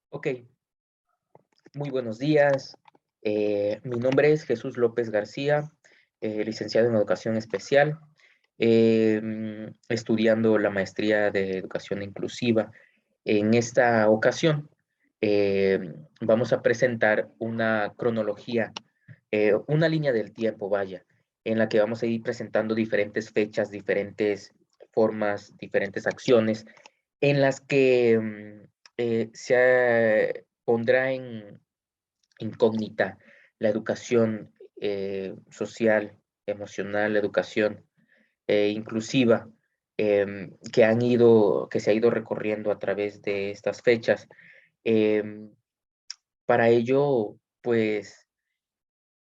Ok, muy buenos días. Mi nombre es Jesús López García, licenciado en Educación Especial, estudiando la maestría de Educación Inclusiva. En esta ocasión vamos a presentar una cronología, una línea del tiempo, vaya, en la que vamos a ir presentando diferentes fechas, diferentes formas, diferentes acciones en las que se pondrá en incógnita la educación social, emocional, la educación inclusiva que se ha ido recorriendo a través de estas fechas. Em, para ello, pues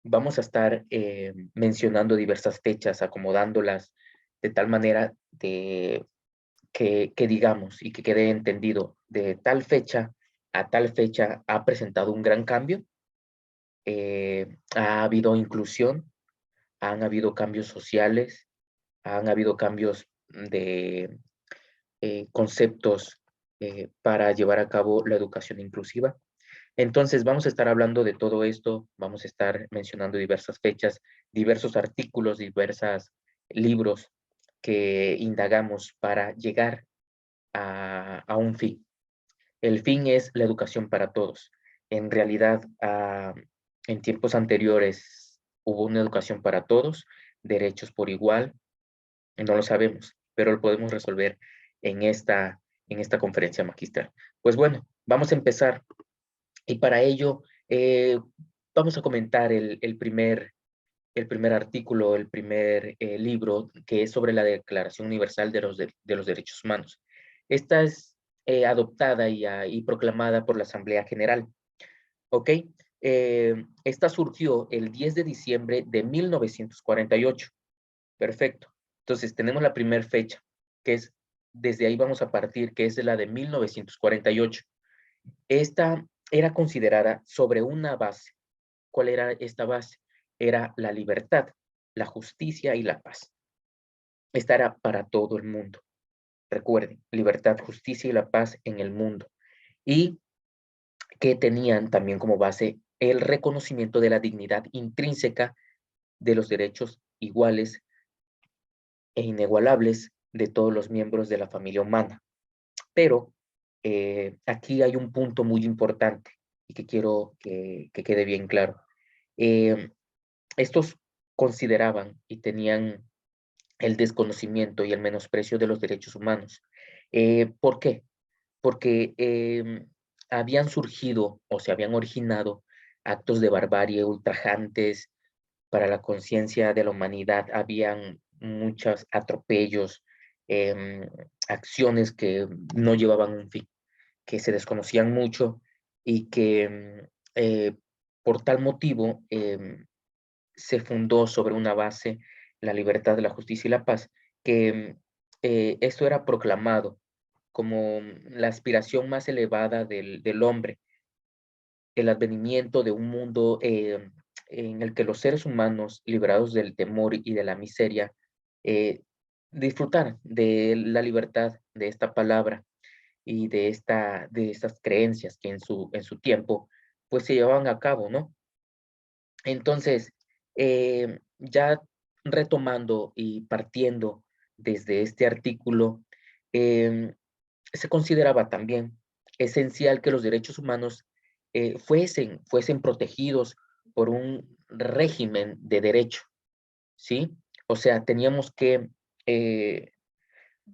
vamos a estar mencionando diversas fechas, acomodándolas de tal manera que digamos y que quede entendido de tal fecha a tal fecha ha presentado un gran cambio, ha habido inclusión, han habido cambios sociales, han habido cambios de conceptos para llevar a cabo la educación inclusiva. Entonces, vamos a estar hablando de todo esto, vamos a estar mencionando diversas fechas, diversos artículos, diversos libros que indagamos para llegar a un fin. El fin es la educación para todos. En realidad, en tiempos anteriores hubo una educación para todos, derechos por igual, no lo sabemos, pero lo podemos resolver en esta conferencia magistral. Pues bueno, vamos a empezar y para ello vamos a comentar el primer artículo, el primer libro, que es sobre la Declaración Universal de los Derechos Humanos. Esta es adoptada y proclamada por la Asamblea General, ¿ok? Esta surgió el 10 de diciembre de 1948. Perfecto. Entonces, tenemos la primera fecha, que es, desde ahí vamos a partir, que es de la de 1948. Esta era considerada sobre una base. ¿Cuál era esta base? Era la libertad, la justicia y la paz. Esta era para todo el mundo. Recuerden, libertad, justicia y la paz en el mundo. Y que tenían también como base el reconocimiento de la dignidad intrínseca de los derechos iguales e inigualables de todos los miembros de la familia humana. Pero aquí hay un punto muy importante y que quiero que quede bien claro. Eh, Estos consideraban y tenían el desconocimiento y el menosprecio de los derechos humanos. ¿Por qué? Porque habían surgido o se habían originado actos de barbarie ultrajantes para la conciencia de la humanidad. Habían muchos atropellos, em, acciones que no llevaban un fin, que se desconocían mucho y que por tal motivo se fundó sobre una base, la libertad, la justicia y la paz, que esto era proclamado como la aspiración más elevada del hombre, el advenimiento de un mundo en el que los seres humanos, liberados del temor y de la miseria, eh, disfrutaran de la libertad de esta palabra y de estas creencias que en su tiempo pues se llevaban a cabo, ¿no? Entonces, ya retomando y partiendo desde este artículo, se consideraba también esencial que los derechos humanos fuesen protegidos por un régimen de derecho, ¿sí? O sea, teníamos que, eh,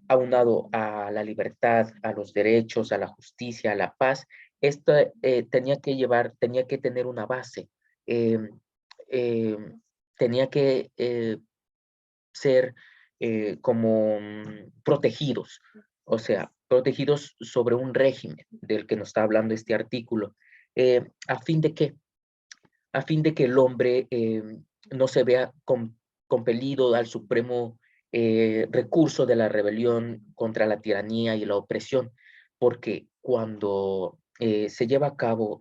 aunado a la libertad, a los derechos, a la justicia, a la paz, esta tenía que tener una base, em, tenía que ser como protegidos, o sea, protegidos sobre un régimen del que nos está hablando este artículo. ¿A fin de qué? A fin de que el hombre no se vea compelido al supremo recurso de la rebelión contra la tiranía y la opresión, porque cuando se lleva a cabo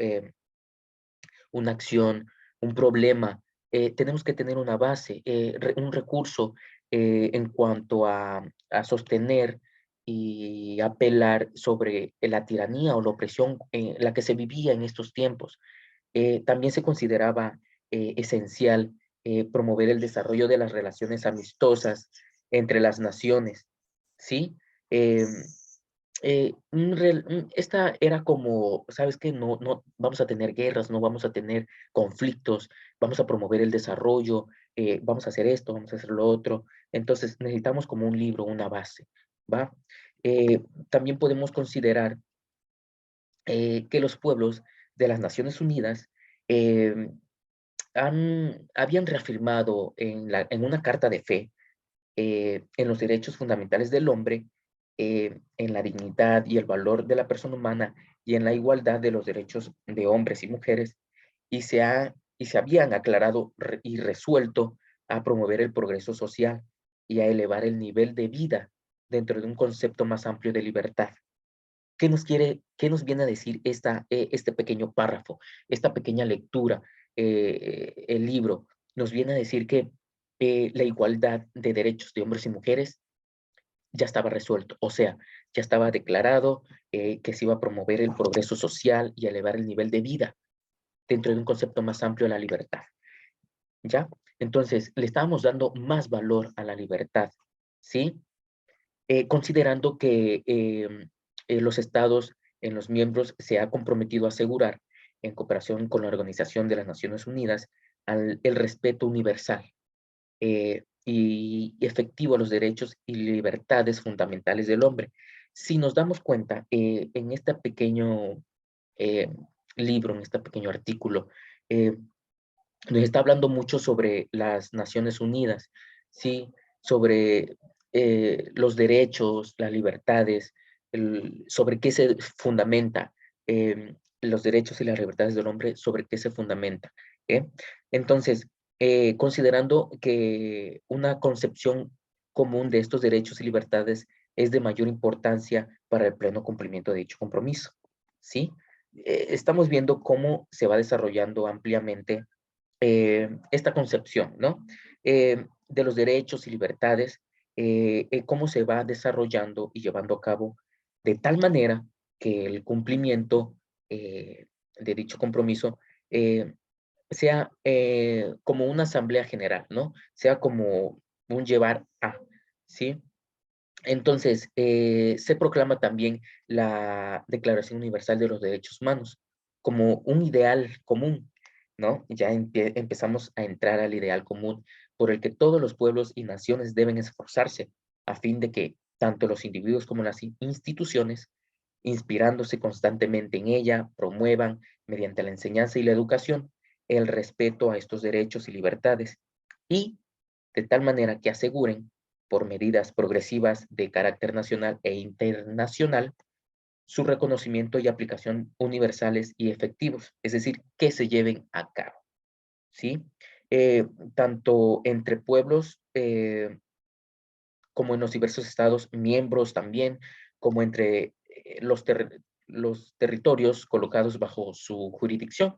una acción, un problema, tenemos que tener una base, un recurso en cuanto a sostener y apelar sobre la tiranía o la opresión en la que se vivía en estos tiempos. También se consideraba esencial promover el desarrollo de las relaciones amistosas entre las naciones, ¿sí? Em, esta era como, ¿sabes qué? No vamos a tener guerras, no vamos a tener conflictos, vamos a promover el desarrollo, vamos a hacer esto, vamos a hacer lo otro. Entonces necesitamos como un libro, una base, ¿va? También podemos considerar que los pueblos de las Naciones Unidas em, habían reafirmado en una carta de fe en los derechos fundamentales del hombre, en la dignidad y el valor de la persona humana y en la igualdad de los derechos de hombres y mujeres, y se habían aclarado y resuelto a promover el progreso social y a elevar el nivel de vida dentro de un concepto más amplio de libertad. Qué nos viene a decir este pequeño párrafo, esta pequeña lectura, el libro? Nos viene a decir que la igualdad de derechos de hombres y mujeres ya estaba resuelto, o sea, ya estaba declarado que se iba a promover el progreso social y a elevar el nivel de vida dentro de un concepto más amplio de la libertad, ¿ya? Entonces, le estábamos dando más valor a la libertad, ¿sí? Considerando que los estados en los miembros se ha comprometido a asegurar, en cooperación con la Organización de las Naciones Unidas, el respeto universal y efectivo a los derechos y libertades fundamentales del hombre. Si nos damos cuenta, en este pequeño eh, libro, en este pequeño artículo, eh, nos está hablando mucho sobre las Naciones Unidas, ¿sí? Sobre los derechos, las libertades, sobre qué se fundamenta, los derechos y las libertades del hombre, sobre qué se fundamenta. ¿Eh? Entonces, considerando que una concepción común de estos derechos y libertades es de mayor importancia para el pleno cumplimiento de dicho compromiso, ¿sí? Estamos viendo cómo se va desarrollando ampliamente esta concepción, ¿no? De los derechos y libertades, cómo se va desarrollando y llevando a cabo de tal manera que el cumplimiento de dicho compromiso eh, sea como una asamblea general, ¿no? Sea como un llevar a, ¿sí? Entonces, se proclama también la Declaración Universal de los Derechos Humanos como un ideal común, ¿no? Ya empezamos a entrar al ideal común por el que todos los pueblos y naciones deben esforzarse a fin de que tanto los individuos como las instituciones, inspirándose constantemente en ella, promuevan, mediante la enseñanza y la educación, el respeto a estos derechos y libertades y de tal manera que aseguren por medidas progresivas de carácter nacional e internacional, su reconocimiento y aplicación universales y efectivos, es decir, que se lleven a cabo, ¿sí? Tanto entre pueblos como en los diversos estados miembros también, como entre los territorios colocados bajo su jurisdicción,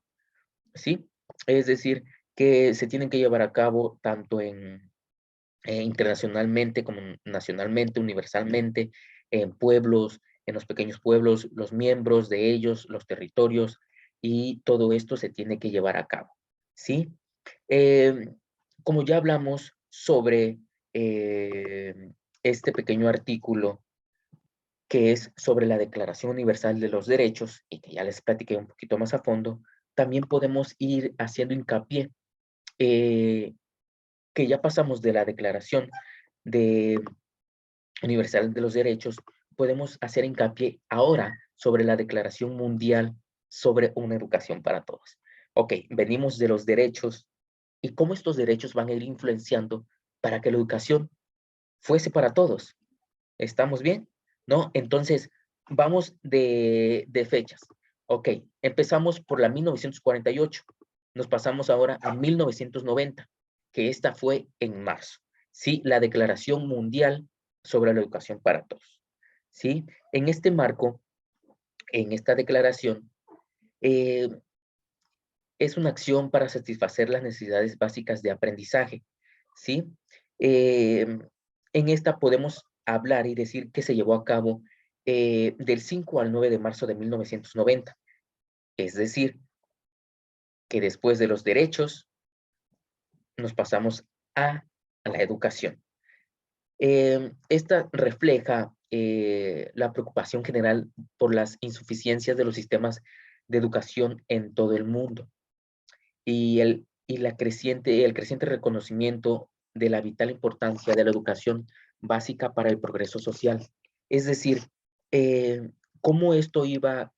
¿sí? Es decir, que se tienen que llevar a cabo tanto internacionalmente como nacionalmente, universalmente, en pueblos, en los pequeños pueblos, los miembros de ellos, los territorios, y todo esto se tiene que llevar a cabo, ¿sí? Em, Como ya hablamos sobre este pequeño artículo que es sobre la Declaración Universal de los Derechos, y que ya les platiqué un poquito más a fondo, también podemos ir haciendo hincapié eh, que ya pasamos de la Declaración de Universal de los Derechos, podemos hacer hincapié ahora sobre la Declaración Mundial sobre una educación para todos. Ok, venimos de los derechos y cómo estos derechos van a ir influenciando para que la educación fuese para todos. ¿Estamos bien? ¿No? Entonces, vamos de fechas. Ok, empezamos por la 1948. Nos pasamos ahora a 1990, que esta fue en marzo. ¿Sí? La Declaración Mundial sobre la Educación para Todos. ¿Sí? En este marco, en esta declaración, eh, es una acción para satisfacer las necesidades básicas de aprendizaje. ¿Sí? En esta podemos hablar y decir que se llevó a cabo del 5 al 9 de marzo de 1990. Es decir, que después de los derechos nos pasamos a la educación. Esta refleja la preocupación general por las insuficiencias de los sistemas de educación en todo el mundo el creciente reconocimiento de la vital importancia de la educación básica para el progreso social. Es decir, cómo esto iba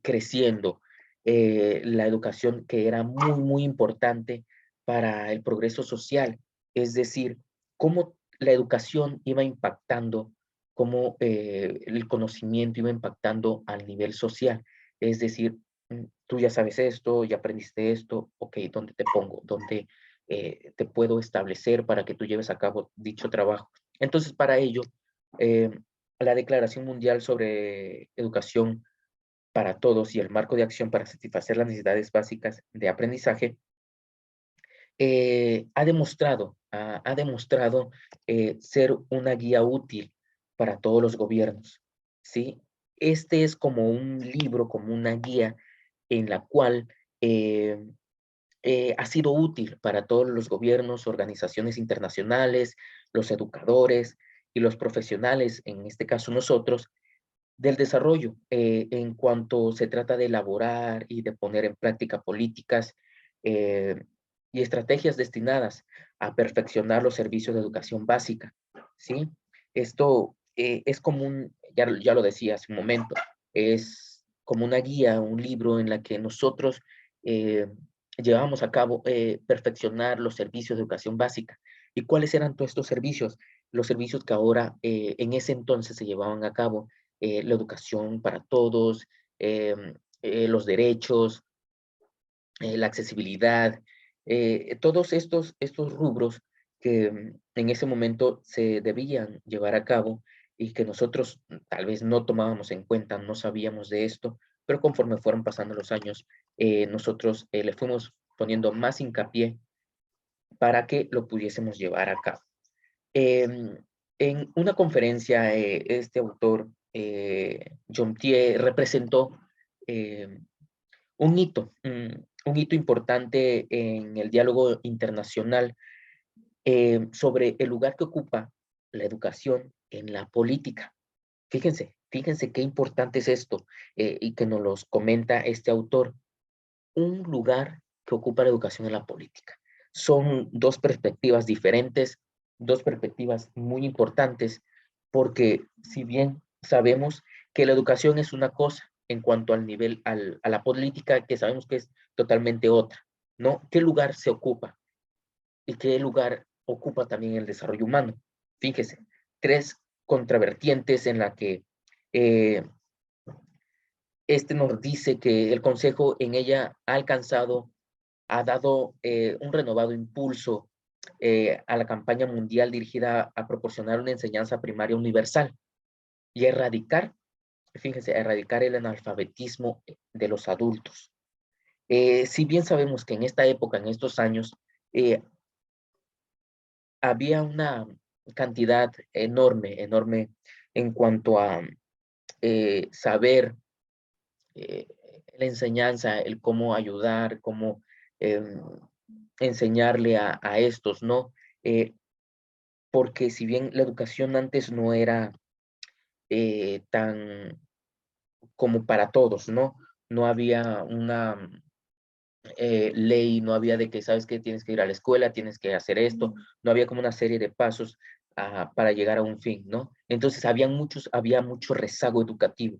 creciendo, la educación que era muy, muy importante para el progreso social. Es decir, cómo la educación iba impactando, cómo el conocimiento iba impactando al nivel social. Es decir, tú ya sabes esto, ya aprendiste esto, ok, ¿dónde te pongo? ¿Dónde te puedo establecer para que tú lleves a cabo dicho trabajo? Entonces, para ello, eh, la Declaración Mundial sobre Educación para Todos y el marco de acción para satisfacer las necesidades básicas de aprendizaje ha demostrado ser una guía útil para todos los gobiernos, ¿sí? Este es como un libro, como una guía en la cual eh, ha sido útil para todos los gobiernos, organizaciones internacionales, los educadores y los profesionales, en este caso nosotros, del desarrollo, en cuanto se trata de elaborar y de poner en práctica políticas eh, y estrategias destinadas a perfeccionar los servicios de educación básica, ¿sí? Esto es como ya lo decía hace un momento, es como una guía, un libro en la que nosotros eh, llevamos a cabo perfeccionar los servicios de educación básica. ¿Y cuáles eran todos estos servicios? Los servicios que ahora, en ese entonces, se llevaban a cabo la educación para todos, los derechos, la accesibilidad, todos estos rubros que en ese momento se debían llevar a cabo y que nosotros tal vez no tomábamos en cuenta, no sabíamos de esto, pero conforme fueron pasando los años, nosotros le fuimos poniendo más hincapié para que lo pudiésemos llevar a cabo. Em, en una conferencia, este autor, John Tie, representó em, un hito importante en el diálogo internacional sobre el lugar que ocupa la educación en la política. Fíjense qué importante es esto y que nos los comenta este autor. Un lugar que ocupa la educación en la política. Son dos perspectivas diferentes, dos perspectivas muy importantes, porque si bien sabemos que la educación es una cosa en cuanto al nivel, a la política, que sabemos que es totalmente otra, ¿no? ¿Qué lugar se ocupa? ¿Y qué lugar ocupa también el desarrollo humano? Fíjese, tres contravertientes en la que eh, este nos dice que el Consejo en ella ha dado un renovado impulso a la campaña mundial dirigida a proporcionar una enseñanza primaria universal y fíjense, erradicar el analfabetismo de los adultos. Si bien sabemos que en esta época, en estos años, eh, había una cantidad enorme en cuanto a saber eh, la enseñanza, el cómo ayudar, cómo em, enseñarle a estos, ¿no? Porque si bien la educación antes no era tan como para todos, ¿no? No había una ley, no había de que, sabes que tienes que ir a la escuela, tienes que hacer esto, no había como una serie de pasos para llegar a un fin, ¿no? Entonces había mucho rezago educativo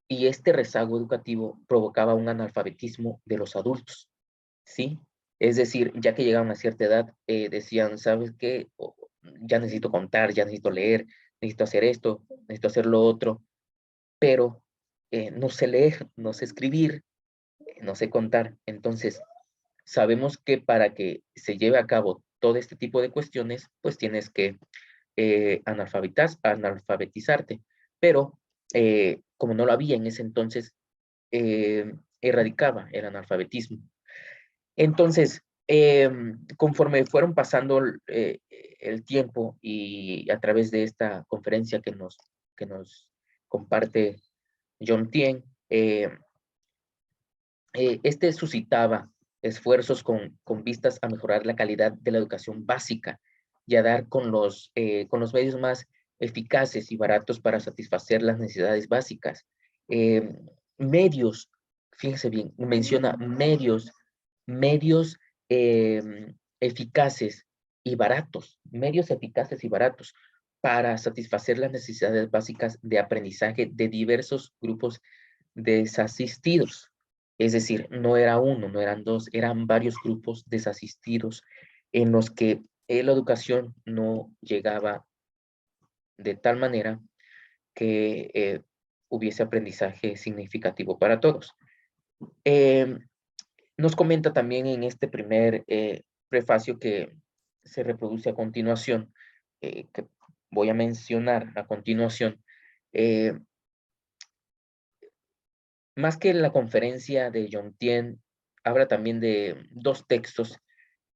y este rezago educativo provocaba un analfabetismo de los adultos, ¿sí? Es decir, ya que llegaban a cierta edad, decían, ¿sabes qué? Ya necesito contar, ya necesito leer, necesito hacer esto, necesito hacer lo otro, pero no sé leer, no sé escribir, no sé contar. Entonces, sabemos que para que se lleve a cabo todo este tipo de cuestiones, pues tienes que analfabetizarte, pero como no lo había en ese entonces, erradicaba el analfabetismo. Entonces, Conforme fueron pasando el tiempo y a través de esta conferencia que nos comparte John Tien, este suscitaba esfuerzos con vistas a mejorar la calidad de la educación básica y a dar con los medios más eficaces y baratos para satisfacer las necesidades básicas. Eh, medios, fíjense bien, menciona medios eficaces medios eficaces y baratos para satisfacer las necesidades básicas de aprendizaje de diversos grupos desasistidos. Es decir, no era uno, no eran dos, eran varios grupos desasistidos en los que la educación no llegaba de tal manera que hubiese aprendizaje significativo para todos. Nos comenta también en este primer prefacio que se reproduce a continuación, que voy a mencionar a continuación, más que la conferencia de John Tien, habla también de dos textos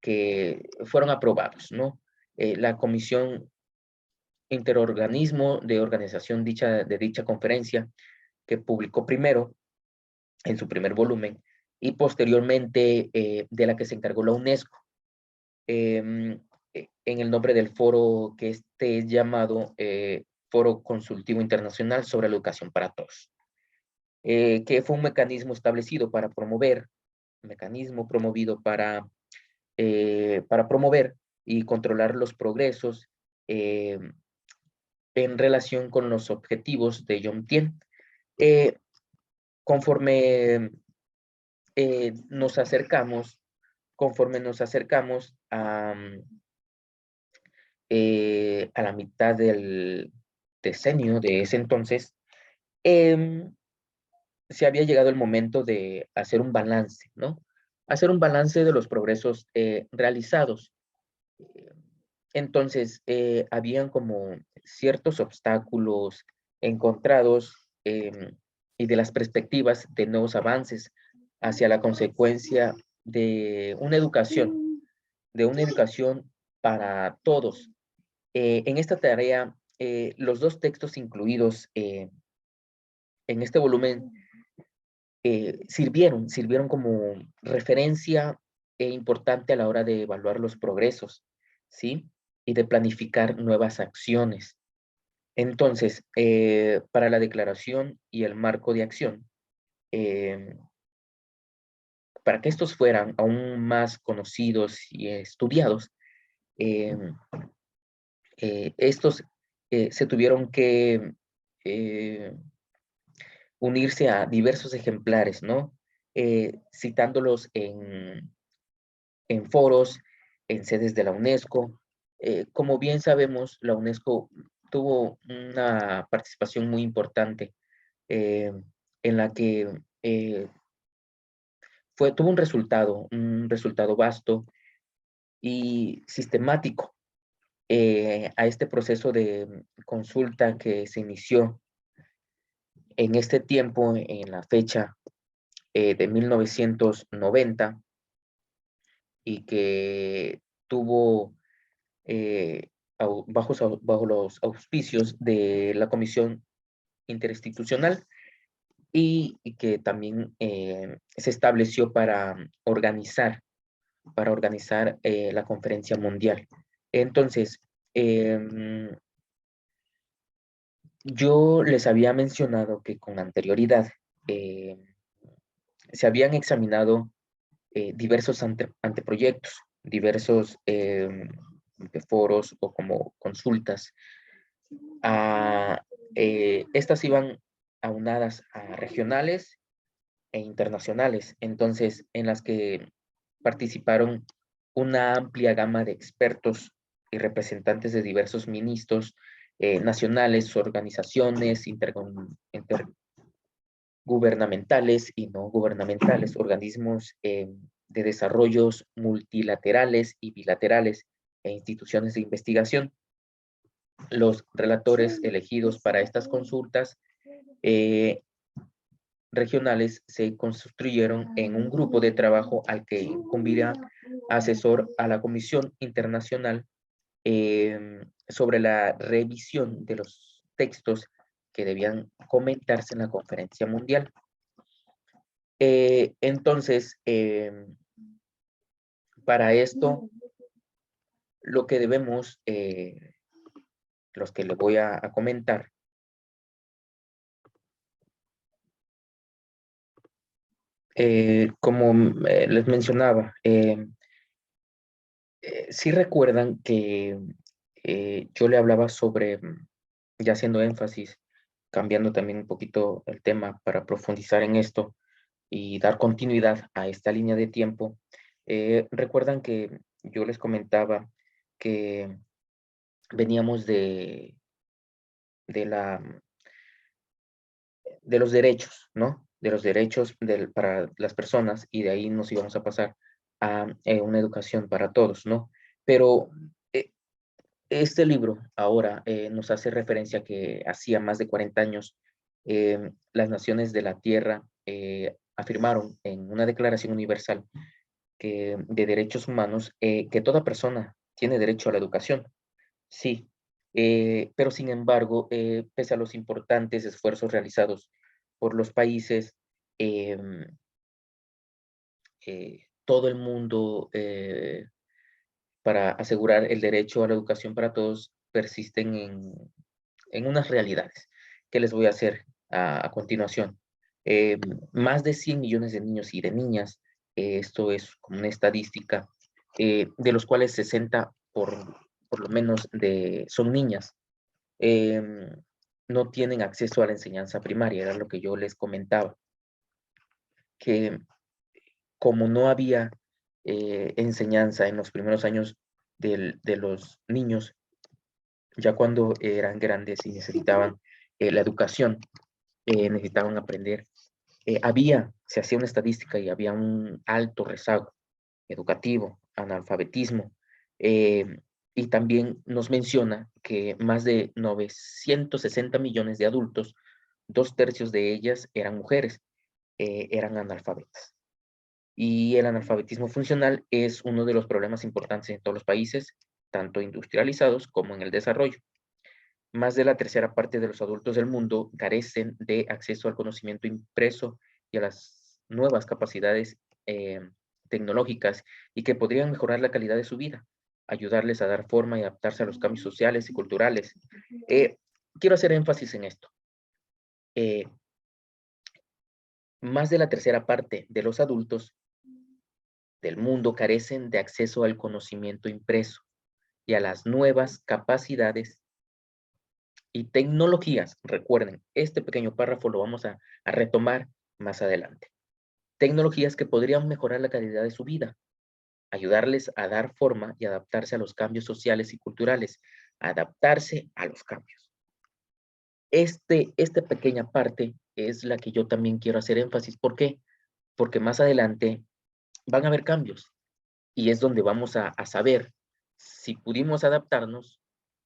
que fueron aprobados, ¿no? La Comisión Interorganismo de Organización de dicha conferencia, que publicó primero en su primer volumen, y posteriormente de la que se encargó la UNESCO, en el nombre del foro que este es llamado Foro Consultivo Internacional sobre la Educación para Todos, que fue un mecanismo establecido para promover, mecanismo promovido para promover y controlar los progresos en relación con los objetivos de John Tien. Conforme nos acercamos, a la mitad del decenio de ese entonces, se había llegado el momento de hacer un balance, ¿no? Hacer un balance de los progresos realizados. Entonces, habían como ciertos obstáculos encontrados y de las perspectivas de nuevos avances hacia la consecuencia de una educación para todos. En esta tarea, los dos textos incluidos en este volumen sirvieron como referencia importante a la hora de evaluar los progresos, ¿sí? Y de planificar nuevas acciones. Entonces, para la declaración y el marco de acción, eh, para que estos fueran aún más conocidos y estudiados, eh, estos se tuvieron que unirse a diversos ejemplares, ¿no? Citándolos en foros, en sedes de la UNESCO. Como bien sabemos, la UNESCO tuvo una participación muy importante en la que tuvo un resultado vasto y sistemático a este proceso de consulta que se inició en este tiempo, en la fecha de 1990, y que tuvo bajo los auspicios de la Comisión Interinstitucional y que también se estableció para organizar la conferencia mundial. Entonces, yo les había mencionado que con anterioridad se habían examinado diversos anteproyectos, diversos foros o como consultas. Estas iban aunadas a regionales e internacionales, entonces en las que participaron una amplia gama de expertos y representantes de diversos ministros nacionales, organizaciones intergubernamentales y no gubernamentales, organismos de desarrollos multilaterales y bilaterales e instituciones de investigación. Los relatores elegidos para estas consultas regionales se construyeron en un grupo de trabajo al que incumbirá asesor a la Comisión Internacional sobre la revisión de los textos que debían comentarse en la conferencia mundial. Entonces, para esto, lo que debemos, los que les voy a comentar, como les mencionaba, sí recuerdan que yo le hablaba sobre, ya haciendo énfasis, cambiando también un poquito el tema para profundizar en esto y dar continuidad a esta línea de tiempo. Recuerdan que yo les comentaba que veníamos de, la, de los derechos, ¿no? De los derechos para las personas, y de ahí nos íbamos a pasar a una educación para todos, ¿no? Pero este libro ahora nos hace referencia que hacía más de 40 años las naciones de la Tierra afirmaron en una declaración universal de derechos humanos que toda persona tiene derecho a la educación. Sí, pero sin embargo, pese a los importantes esfuerzos realizados por los países, em, todo el mundo para asegurar el derecho a la educación para todos persisten en unas realidades que les voy a hacer a continuación. Eh, Más de 100 millones de niños y de niñas, esto es como una estadística, de los cuales 60 por lo menos son niñas, no tienen acceso a la enseñanza primaria, era lo que yo les comentaba, que como no había enseñanza en los primeros años de los niños, ya cuando eran grandes y necesitaban la educación, necesitaban aprender. Se hacía una estadística y había un alto rezago educativo, analfabetismo, y también nos menciona que más de 960 millones de adultos, 2/3 de ellas eran mujeres, eran analfabetas. Y el analfabetismo funcional es uno de los problemas importantes en todos los países, tanto industrializados como en el desarrollo. Más de la tercera parte de los adultos del mundo carecen de acceso al conocimiento impreso y a las nuevas capacidades tecnológicas y que podrían mejorar la calidad de su vida, ayudarles a dar forma y adaptarse a los cambios sociales y culturales. Quiero hacer énfasis en esto. Más de la tercera parte de los adultos del mundo carecen de acceso al conocimiento impreso y a las nuevas capacidades y tecnologías. Recuerden, este pequeño párrafo lo vamos a retomar más adelante. Tecnologías que podrían mejorar la calidad de su vida, ayudarles a dar forma y adaptarse a los cambios sociales y culturales, adaptarse a los cambios. Esta pequeña parte es la que yo también quiero hacer énfasis. ¿Por qué? Porque más adelante van a haber cambios y es donde vamos a saber si pudimos adaptarnos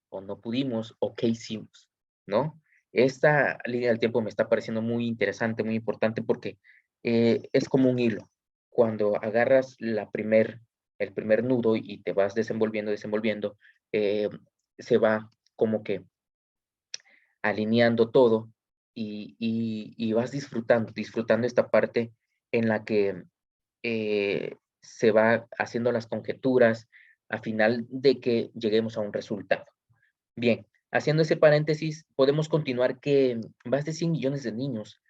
o no pudimos o qué hicimos, ¿no? Esta línea del tiempo me está pareciendo muy interesante, muy importante porque es como un hilo. Cuando agarras el primer nudo y te vas desenvolviendo, eh, se va como que alineando todo y vas disfrutando esta parte en la que se va haciendo las conjeturas a final de que lleguemos a un resultado. Bien, haciendo ese paréntesis, podemos continuar que más de 100 millones de niños,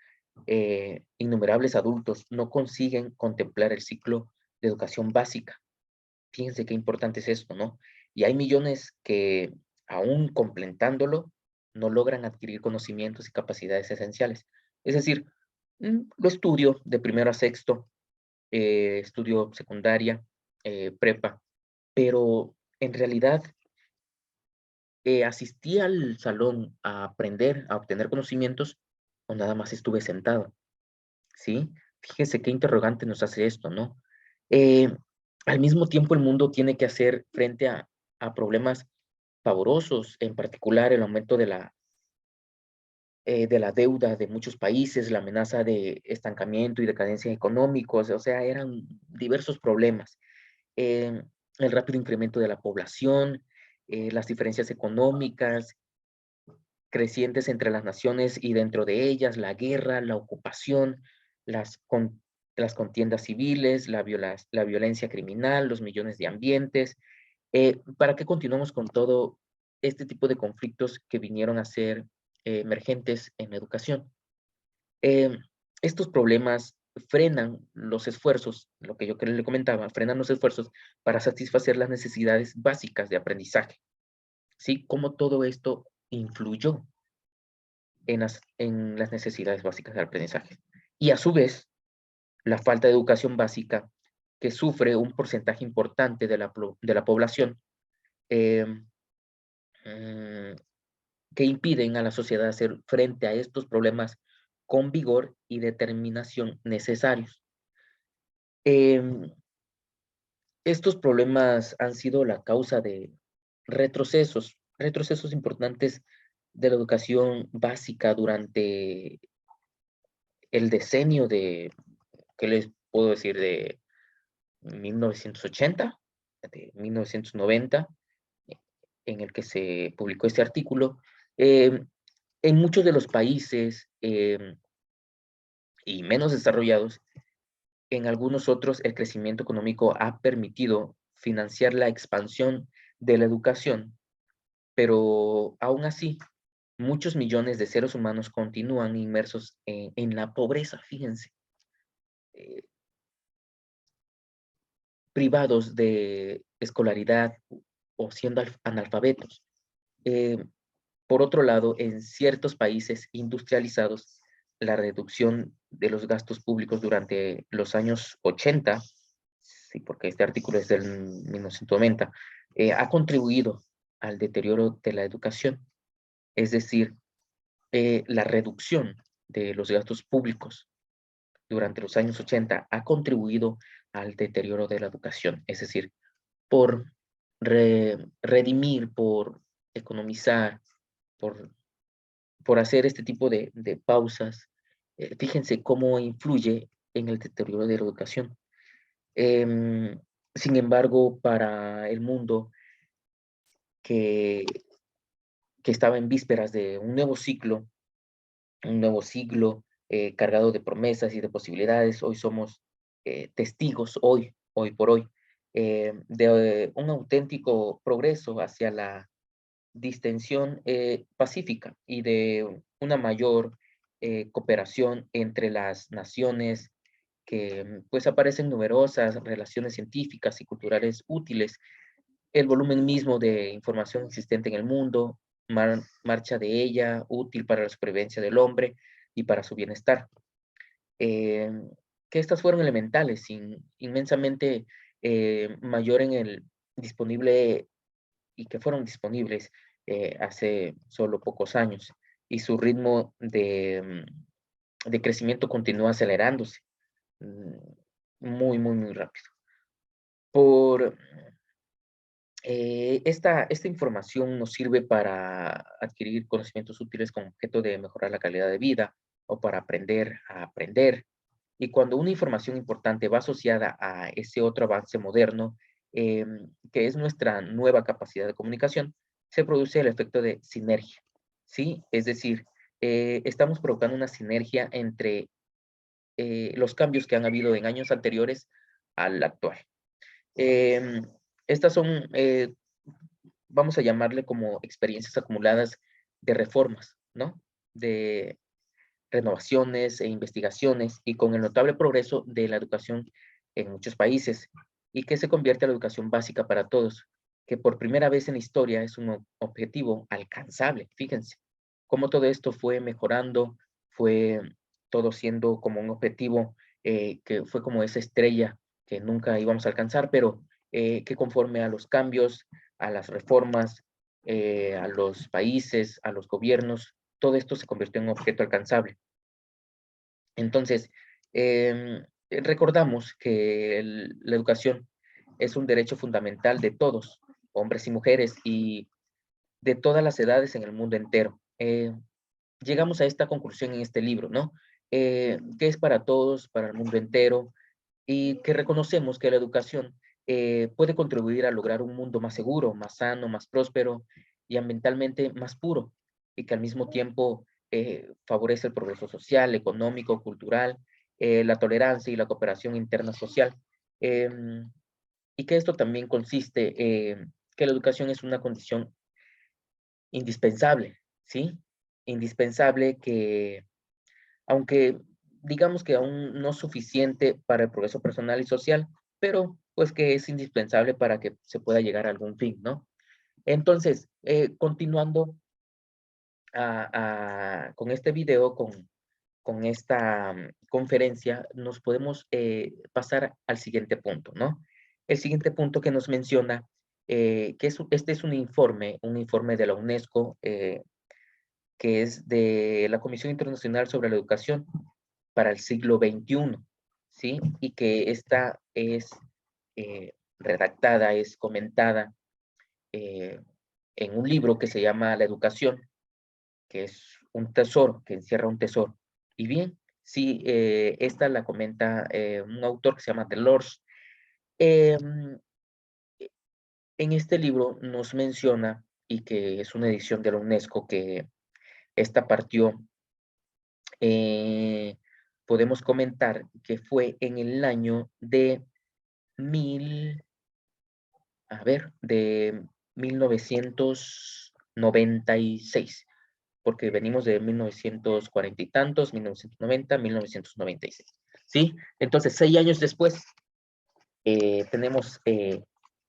innumerables adultos, no consiguen contemplar el ciclo de educación básica. Fíjense qué importante es esto, ¿no? Y hay millones que, aún completándolo, no logran adquirir conocimientos y capacidades esenciales. Es decir, lo estudio de primero a sexto, estudio secundaria, prepa, pero en realidad asistí al salón a aprender, a obtener conocimientos, o nada más estuve sentado, ¿sí? Fíjese qué interrogante nos hace esto, ¿no? Eh, Al mismo tiempo, el mundo tiene que hacer frente a problemas pavorosos, en particular el aumento de la deuda de muchos países, la amenaza de estancamiento y decadencia económicos, o sea, eran diversos problemas. Eh, el rápido incremento de la población, las diferencias económicas crecientes entre las naciones y dentro de ellas, la guerra, la ocupación, las, las contiendas civiles, la violencia criminal, los millones de ambientes. ¿Para qué continuamos con todo este tipo de conflictos que vinieron a ser emergentes en la educación? Em, estos problemas frenan los esfuerzos, lo que yo que le comentaba, frenan los esfuerzos para satisfacer las necesidades básicas de aprendizaje. ¿Sí? Cómo todo esto influyó en las necesidades básicas del aprendizaje. Y a su vez, la falta de educación básica que sufre un porcentaje importante de la población, eh, mm, que impiden a la sociedad hacer frente a estos problemas con vigor y determinación necesarios. Em, estos problemas han sido la causa de retrocesos importantes de la educación básica durante el decenio de, ¿qué les puedo decir? De 1980, de 1990, en el que se publicó este artículo. Em, en muchos de los países y menos desarrollados, en algunos otros el crecimiento económico ha permitido financiar la expansión de la educación, pero aún así, muchos millones de seres humanos continúan inmersos en la pobreza, fíjense. Eh, privados de escolaridad o siendo analfabetos. Eh, por otro lado, en ciertos países industrializados, la reducción de los gastos públicos durante los años 80, sí, porque este artículo es del 1990, ha contribuido al deterioro de la educación. Es decir, la reducción de los gastos públicos durante los años 80 ha contribuido al deterioro de la educación. Es decir, por redimir, por economizar, por, por hacer este tipo de pausas. Fíjense cómo influye en el deterioro de la educación. Em, sin embargo, para el mundo que, que estaba en vísperas de un nuevo siglo cargado de promesas y de posibilidades, hoy somos testigos, hoy por hoy, de un auténtico progreso hacia la distensión pacífica y de una mayor cooperación entre las naciones, que pues aparecen numerosas relaciones científicas y culturales útiles. El volumen mismo de información existente en el mundo, marcha de ella, útil para la supervivencia del hombre y para su bienestar. Eh, que estas fueron elementales, inmensamente mayor en el disponible y que fueron disponibles hace solo pocos años, y su ritmo de crecimiento continúa acelerándose mm, muy rápido. Por esta información nos sirve para adquirir conocimientos útiles con objeto de mejorar la calidad de vida o para aprender a aprender. Y cuando una información importante va asociada a ese otro avance moderno, que es nuestra nueva capacidad de comunicación, se produce el efecto de sinergia, ¿sí? Es decir, estamos provocando una sinergia entre los cambios que han habido en años anteriores al actual. Em, estas son, vamos a llamarle como experiencias acumuladas de reformas, ¿no? De renovaciones e investigaciones y con el notable progreso de la educación en muchos países y que se convierte en la educación básica para todos, que por primera vez en la historia es un objetivo alcanzable. Fíjense cómo todo esto fue mejorando, fue todo siendo como un objetivo que fue como esa estrella que nunca íbamos a alcanzar, pero que conforme a los cambios, a las reformas, a los países, a los gobiernos, todo esto se convirtió en un objeto alcanzable. Entonces, recordamos que la educación es un derecho fundamental de todos, hombres y mujeres, y de todas las edades en el mundo entero. llegamos a esta conclusión en este libro, ¿no? Que es para todos, para el mundo entero, y que reconocemos que la educación puede contribuir a lograr un mundo más seguro, más sano, más próspero y ambientalmente más puro, y que al mismo tiempo favorece el progreso social, económico, cultural, la tolerancia y la cooperación interna social. Em, y que esto también consiste, que la educación es una condición indispensable, ¿sí? Indispensable que, aunque digamos que aún no suficiente para el progreso personal y social, pero pues que es indispensable para que se pueda llegar a algún fin, ¿no? Entonces, continuando con este video, con esta conferencia, nos podemos pasar al siguiente punto, ¿no? El siguiente punto que nos menciona, que este es un informe de la UNESCO, que es de la Comisión Internacional sobre la Educación para el siglo XXI, ¿sí? Y que esta es redactada, es comentada eh, en un libro que se llama La Educación, que es un tesoro, que encierra un tesoro. Y bien, sí, esta la comenta un autor que se llama Delors. Em, en este libro nos menciona, y que es una edición de la UNESCO, que esta partió, eh, podemos comentar que fue en el año de mil, a ver, de 1996, porque venimos de 1940 y tantos, 1990, 1996, ¿sí? Entonces, 6 años después, tenemos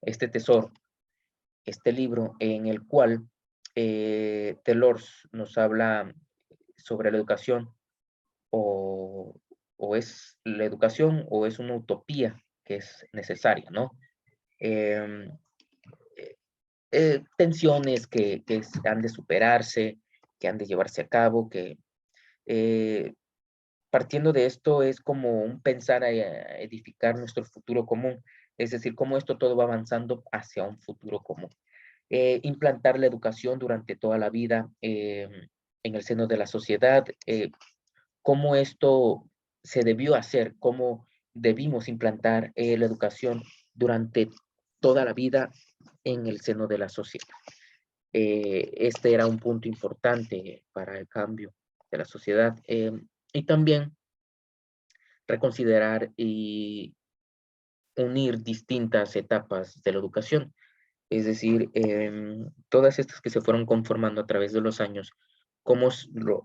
este tesoro, este libro en el cual Delors nos habla sobre la educación, o, o es la educación o es una utopía que es necesaria, ¿no? Em, tensiones que han de superarse, que han de llevarse a cabo, que eh, partiendo de esto es como un pensar a edificar nuestro futuro común, es decir, cómo esto todo va avanzando hacia un futuro común. Implantar la educación durante toda la vida en el seno de la sociedad, cómo esto se debió hacer, cómo debimos implantar la educación durante toda la vida en el seno de la sociedad. Este era un punto importante para el cambio de la sociedad, y también reconsiderar y unir distintas etapas de la educación. Es decir, todas estas que se fueron conformando a través de los años, cómo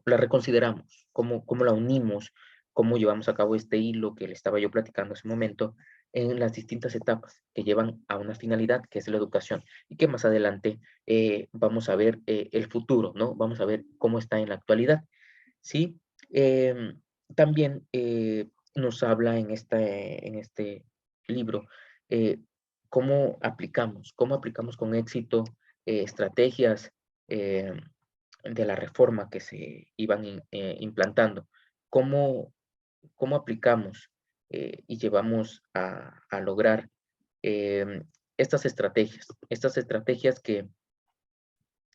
la reconsideramos, cómo la unimos, cómo llevamos a cabo este hilo que le estaba yo platicando hace un momento en las distintas etapas que llevan a una finalidad que es la educación y que más adelante vamos a ver el futuro, ¿no? Vamos a ver cómo está en la actualidad, ¿sí? También nos habla en este libro eh, cómo aplicamos con éxito estrategias eh, de la reforma que se iban implantando, cómo, cómo aplicamos y llevamos a lograr em, estas estrategias que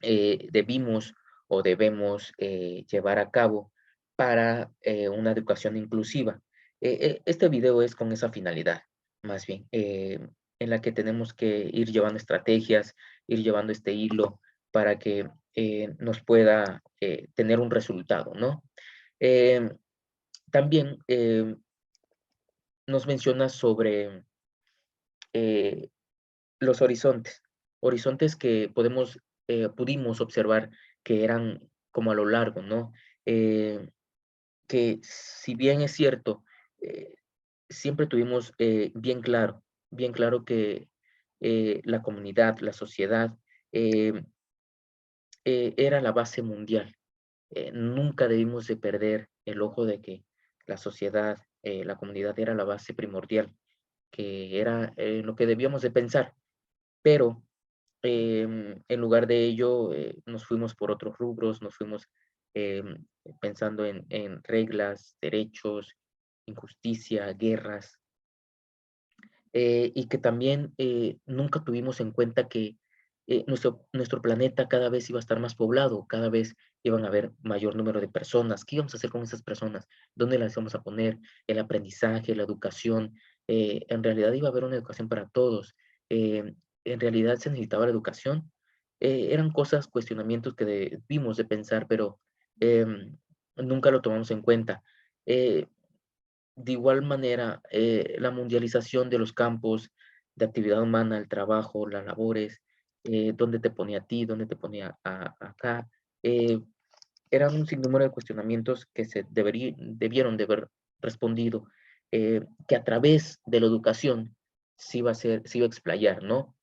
debimos o debemos llevar a cabo para una educación inclusiva. Este video es con esa finalidad, más bien, en la que tenemos que ir llevando estrategias, ir llevando este hilo para que nos pueda tener un resultado, ¿no? Em, también nos menciona sobre eh, los horizontes que pudimos observar que eran como a lo largo, ¿no? Eh, que si bien es cierto, eh, siempre tuvimos bien claro que la comunidad, la sociedad, eh, era la base mundial. Nunca debimos de perder el ojo de que la sociedad, la comunidad era la base primordial, que era lo que debíamos de pensar, pero en lugar de ello, nos fuimos por otros rubros, nos fuimos pensando en reglas, derechos, injusticia, guerras, y que también nunca tuvimos en cuenta que nuestro planeta cada vez iba a estar más poblado, cada vez iban a haber mayor número de personas. ¿Qué íbamos a hacer con esas personas? ¿Dónde las íbamos a poner? El aprendizaje, la educación. En realidad iba a haber una educación para todos. En realidad se necesitaba la educación. Eran cosas, cuestionamientos que debimos de pensar, pero em, nunca lo tomamos en cuenta. Eh, de igual manera, la mundialización de los campos de actividad humana, el trabajo, las labores, dónde te ponía a ti, dónde te ponía acá, eh, eran un sinnúmero de cuestionamientos que debieron de haber respondido, que a través de la educación se iba a explayar, ¿no?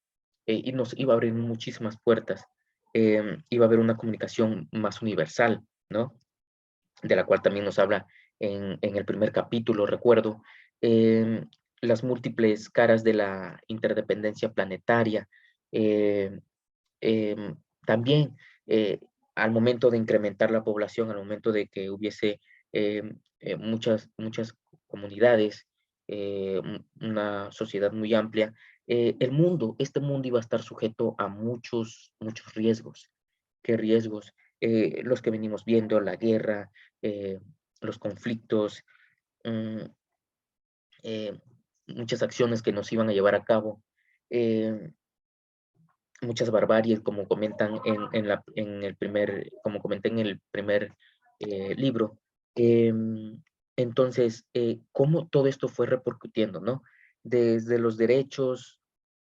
Y nos iba a abrir muchísimas puertas. Iba a haber una comunicación más universal, ¿no? De la cual también nos habla en el primer capítulo, recuerdo, em, las múltiples caras de la interdependencia planetaria. em, em, También, al momento de incrementar la población, al momento de que hubiese muchas comunidades, una sociedad muy amplia, este mundo iba a estar sujeto a muchos riesgos. ¿Qué riesgos? Los que venimos viendo, la guerra, eh, los conflictos, mm, eh, muchas acciones que nos iban a llevar a cabo, eh, muchas barbaries, como comentan en el primer, como comenté en el primer libro. Entonces, cómo todo esto fue repercutiendo, ¿no? Desde los derechos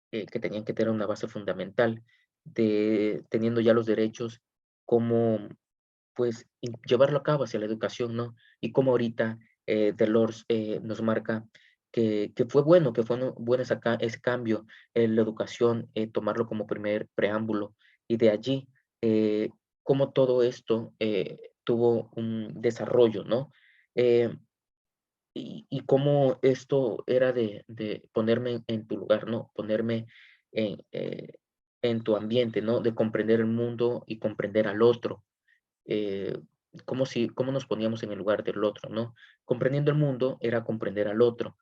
que tenían que tener una base fundamental, teniendo ya los derechos, cómo pues, llevarlo a cabo hacia la educación, ¿no? Y como ahorita Delors nos marca que fue bueno, que fue bueno ese cambio en la educación, tomarlo como primer preámbulo, y de allí, eh, cómo todo esto tuvo un desarrollo, ¿no? Eh, y cómo esto era de ponerme en tu lugar, ¿no? Ponerme en tu ambiente, ¿no? De comprender el mundo y comprender al otro, eh, cómo nos poníamos en el lugar del otro, ¿no? Comprendiendo el mundo era comprender al otro.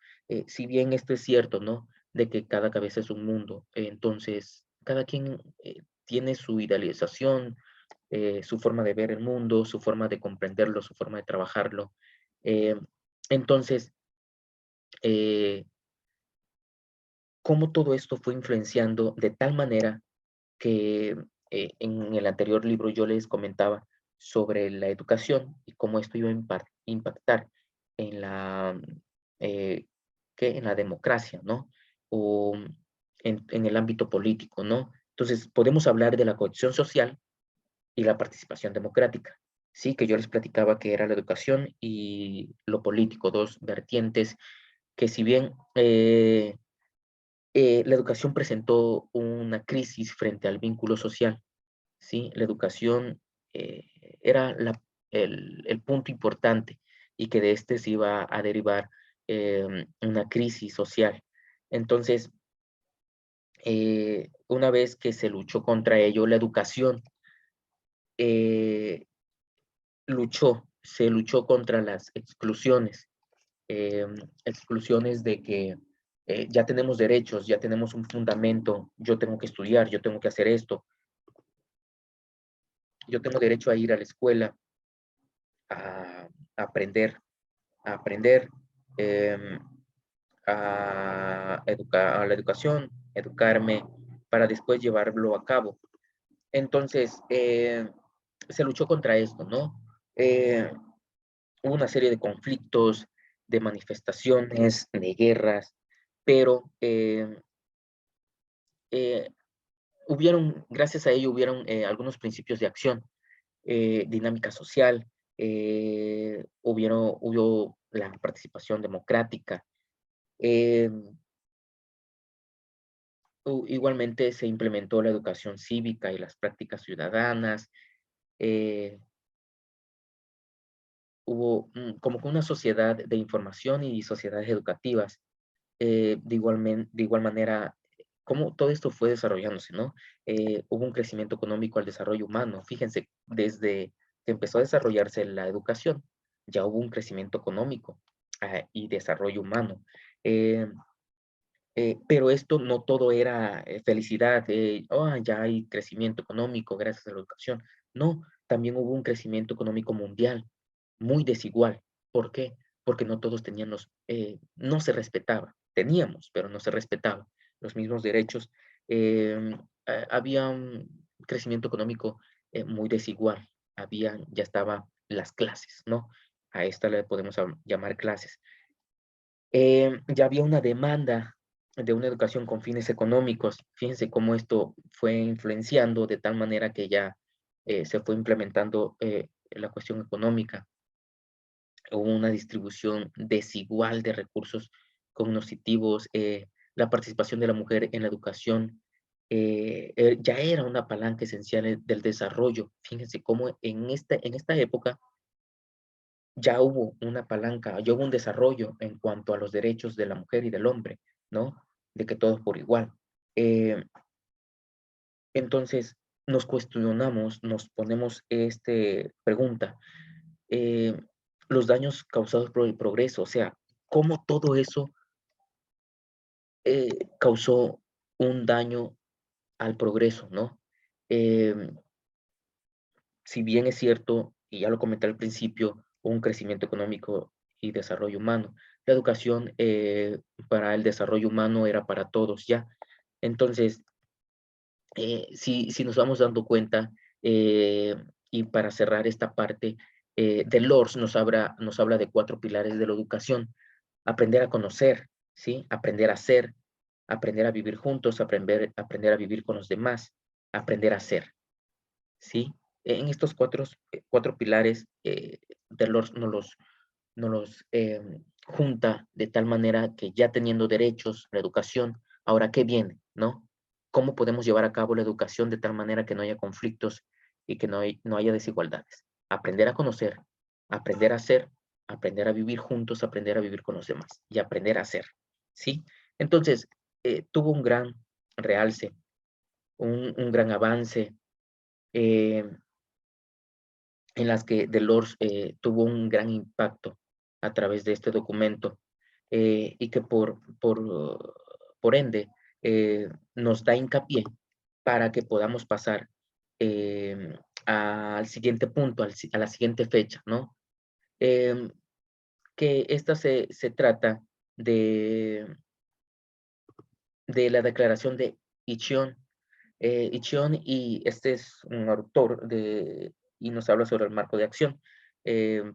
Si bien esto es cierto, ¿no? De que cada cabeza es un mundo, entonces cada quien tiene su idealización, su forma de ver el mundo, su forma de comprenderlo, su forma de trabajarlo. Eh, entonces, eh, cómo todo esto fue influenciando de tal manera que en el anterior libro yo les comentaba sobre la educación y cómo esto iba a impactar en eh, en la democracia, ¿no? O en el ámbito político, ¿no? Entonces, podemos hablar de la cohesión social y la participación democrática, ¿sí? Que yo les platicaba que era la educación y lo político, dos vertientes que si bien la educación presentó una crisis frente al vínculo social, ¿sí? La educación eh, era el punto importante y que de este se iba a derivar una crisis social. Entonces, una vez que se luchó contra ello, la educación eh, se luchó contra las exclusiones, exclusiones de que ya tenemos derechos, ya tenemos un fundamento, yo tengo que estudiar, yo tengo que hacer esto, yo tengo derecho a ir a la escuela, a aprender, a aprender, em, a la educación, educarme para después llevarlo a cabo. Entonces, se luchó contra esto, ¿no? Eh, Hubo una serie de conflictos, de manifestaciones, de guerras, pero eh, gracias a ello, hubieron algunos principios de acción, dinámica social, hubo la participación democrática. eh, Igualmente se implementó la educación cívica y las prácticas ciudadanas. eh, Hubo como que una sociedad de información y sociedades educativas. De igual manera, cómo todo esto fue desarrollándose, ¿no? Hubo un crecimiento económico al desarrollo humano. Fíjense, desde que empezó a desarrollarse la educación, ya hubo un crecimiento económico y desarrollo humano. Eh, pero esto no todo era felicidad, ya hay crecimiento económico gracias a la educación. No, también hubo un crecimiento económico mundial muy desigual. ¿Por qué? Porque no todos tenían no se respetaba. Teníamos, pero no se respetaba los mismos derechos. Había un crecimiento económico muy desigual. Ya estaban las clases, ¿no? A esta le podemos llamar clases. Ya había una demanda de una educación con fines económicos. Fíjense cómo esto fue influenciando de tal manera que ya se fue implementando la cuestión económica. Hubo una distribución desigual de recursos cognitivos. La participación de la mujer en la educación ya era una palanca esencial del desarrollo. Fíjense cómo en esta época ya hubo una palanca, ya hubo un desarrollo en cuanto a los derechos de la mujer y del hombre, ¿no? De que todos por igual. Eh, entonces, nos cuestionamos, nos ponemos pregunta, eh, los daños causados por el progreso, o sea, cómo todo eso causó un daño al progreso, ¿no? Em, si bien es cierto, y ya lo comenté al principio, un crecimiento económico y desarrollo humano, la educación para el desarrollo humano era para todos ya. Entonces, si nos vamos dando cuenta, eh, y para cerrar esta parte, Delors nos habla de 4 pilares de la educación: aprender a conocer, ¿sí? Aprender a ser, aprender a vivir juntos, aprender a vivir con los demás, aprender a ser, ¿sí? En estos 4 pilares, Delors nos los junta de tal manera que ya teniendo derechos, la educación, ahora, ¿qué viene, no? ¿Cómo podemos llevar a cabo la educación de tal manera que no haya conflictos y que no haya desigualdades? Aprender a conocer, aprender a ser, aprender a vivir juntos, aprender a vivir con los demás y aprender a ser, ¿sí? Entonces, tuvo un gran realce, un gran avance, eh, en las que Delors tuvo un gran impacto a través de este documento, y que por ende nos da hincapié para que podamos pasar al siguiente punto, a la siguiente fecha, ¿no? Em, que esta se trata de, de la declaración de Ichion. Ichion, y este es un autor y nos habla sobre el marco de acción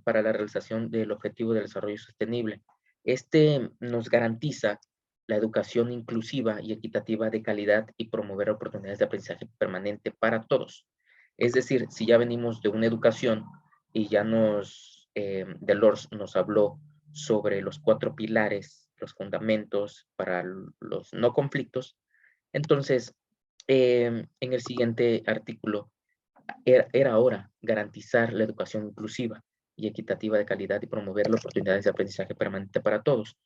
para la realización del Objetivo de Desarrollo Sostenible. Este nos garantiza la educación inclusiva y equitativa de calidad y promover oportunidades de aprendizaje permanente para todos. Es decir, si ya venimos de una educación y ya Delors nos habló sobre los 4 pilares, los fundamentos para los no conflictos, entonces en el siguiente artículo, era ahora garantizar la educación inclusiva y equitativa de calidad y promover las oportunidades de aprendizaje permanente para todos.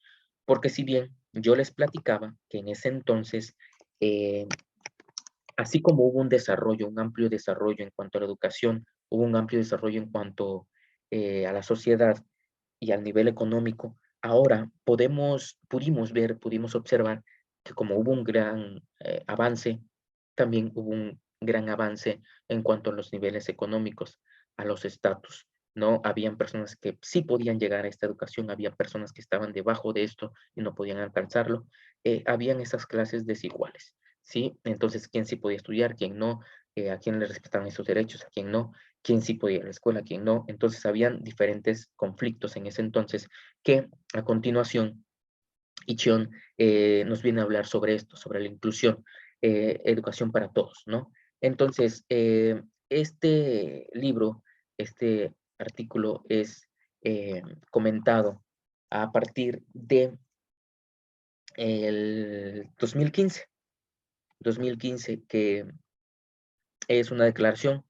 Porque si bien yo les platicaba que en ese entonces, eh, así como hubo un desarrollo, un amplio desarrollo en cuanto a la educación, hubo un amplio desarrollo en cuanto a la sociedad y al nivel económico, ahora pudimos observar que como hubo un gran avance, también hubo un gran avance en cuanto a los niveles económicos, a los estatus, ¿no? Habían personas que sí podían llegar a esta educación, había personas que estaban debajo de esto y no podían alcanzarlo. Habían esas clases desiguales, ¿sí? Entonces, ¿quién sí podía estudiar, quién no? ¿A quién le respetaban esos derechos, a quién no? ¿Quién sí podía ir a la escuela, quién no? Entonces, habían diferentes conflictos en ese entonces que a continuación Ichion nos viene a hablar sobre esto, sobre la inclusión, educación para todos, ¿no? Entonces, este libro, este artículo es comentado a partir de el 2015, que es una declaración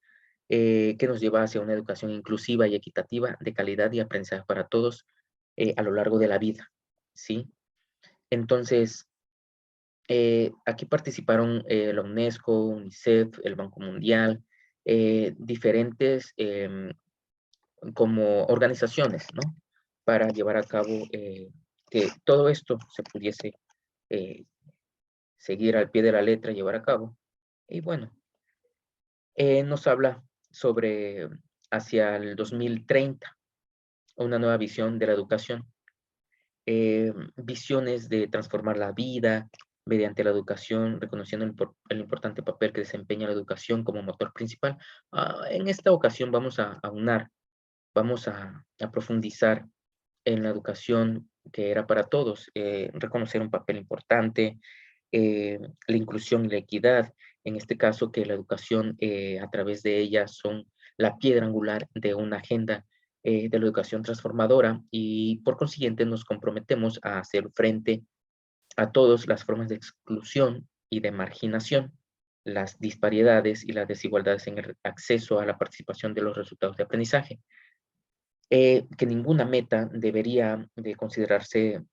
que nos lleva hacia una educación inclusiva y equitativa de calidad y aprendizaje para todos a lo largo de la vida, ¿sí? Entonces, aquí participaron la UNESCO, UNICEF, el Banco Mundial, diferentes como organizaciones, ¿no? Para llevar a cabo que todo esto se pudiese eh, seguir al pie de la letra, llevar a cabo. Y bueno, nos habla sobre hacia el 2030, una nueva visión de la educación, visiones de transformar la vida mediante la educación, reconociendo el importante papel que desempeña la educación como motor principal. En esta ocasión vamos a aunar, vamos a profundizar en la educación que era para todos, reconocer un papel importante, la inclusión y la equidad, en este caso que la educación a través de ella son la piedra angular de una agenda de la educación transformadora y por consiguiente nos comprometemos a hacer frente a todas las formas de exclusión y de marginación, las disparidades y las desigualdades en el acceso a la participación de los resultados de aprendizaje, que ninguna meta debería de considerarse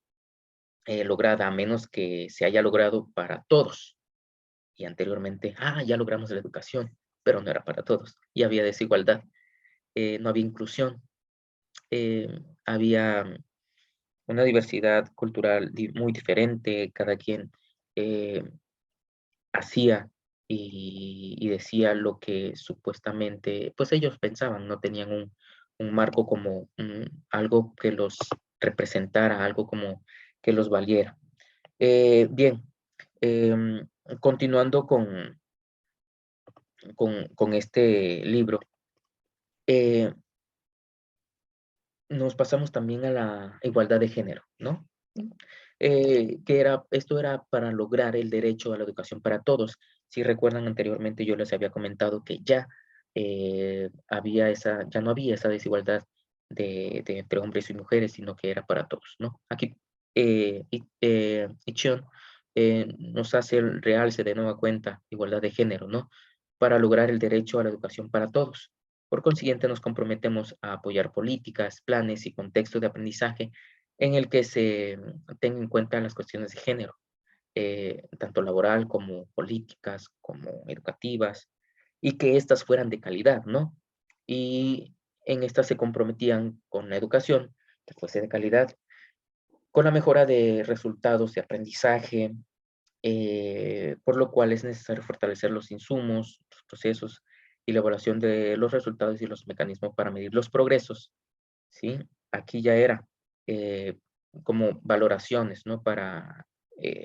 lograda a menos que se haya logrado para todos. Y anteriormente, ya logramos la educación, pero no era para todos. Y había desigualdad, no había inclusión, había una diversidad cultural muy diferente, cada quien eh, hacía y decía lo que supuestamente, pues ellos pensaban, no tenían un marco como algo que los representara, algo como que los valiera. Bien, em, continuando con este libro, eh, nos pasamos también a la igualdad de género, ¿no? Esto era para lograr el derecho a la educación para todos. Si recuerdan anteriormente, yo les había comentado que ya ya no había esa desigualdad entre hombres y mujeres, sino que era para todos, ¿no? Aquí Ichion nos hace el realce de nueva cuenta, igualdad de género, ¿no? Para lograr el derecho a la educación para todos. Por consiguiente, nos comprometemos a apoyar políticas, planes y contextos de aprendizaje en el que se tenga en cuenta las cuestiones de género, tanto laboral como políticas, como educativas, y que éstas fueran de calidad, ¿no? Y en estas se comprometían con la educación, que fuese de calidad, con la mejora de resultados de aprendizaje, por lo cual es necesario fortalecer los insumos, los procesos y la evaluación de los resultados y los mecanismos para medir los progresos, ¿sí? Aquí ya era eh, como valoraciones, ¿no? Para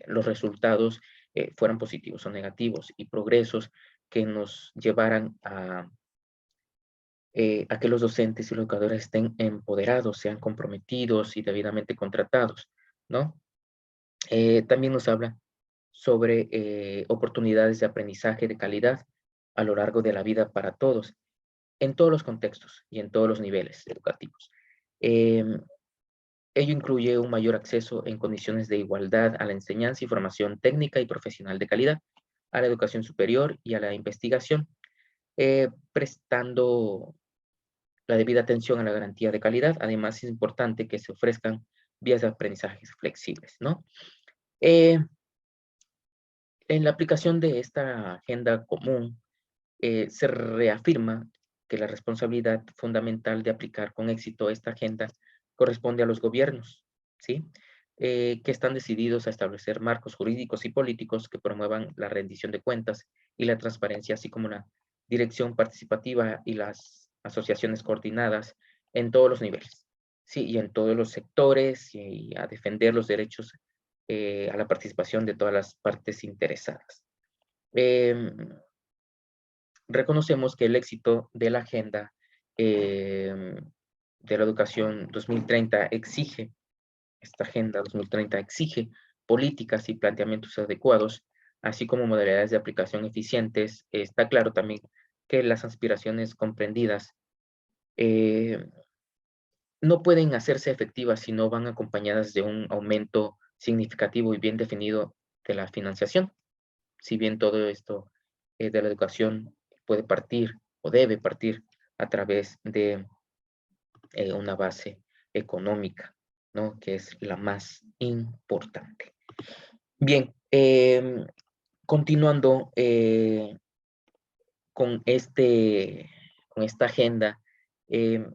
los resultados fueran positivos o negativos y progresos que nos llevaran a que los docentes y los educadores estén empoderados, sean comprometidos y debidamente contratados, ¿no? También nos habla sobre oportunidades de aprendizaje de calidad a lo largo de la vida para todos, en todos los contextos y en todos los niveles educativos. Em, Ello incluye un mayor acceso en condiciones de igualdad a la enseñanza y formación técnica y profesional de calidad, a la educación superior y a la investigación, prestando la debida atención a la garantía de calidad. Además, es importante que se ofrezcan vías de aprendizaje flexibles, ¿no? Eh, en la aplicación de esta agenda común, se reafirma que la responsabilidad fundamental de aplicar con éxito esta agenda corresponde a los gobiernos, ¿sí? Que están decididos a establecer marcos jurídicos y políticos que promuevan la rendición de cuentas y la transparencia, así como la dirección participativa y las asociaciones coordinadas en todos los niveles, sí, y en todos los sectores y a defender los derechos a la participación de todas las partes interesadas. Em, Reconocemos que el éxito de la Agenda de la Educación 2030 exige, esta Agenda 2030 exige políticas y planteamientos adecuados, así como modalidades de aplicación eficientes. Está claro también que las aspiraciones comprendidas eh, no pueden hacerse efectivas si no van acompañadas de un aumento significativo y bien definido de la financiación. Si bien todo esto de la educación puede partir o debe partir a través de una base económica, ¿no? Que es la más importante. Bien, continuando con, con esta agenda, em,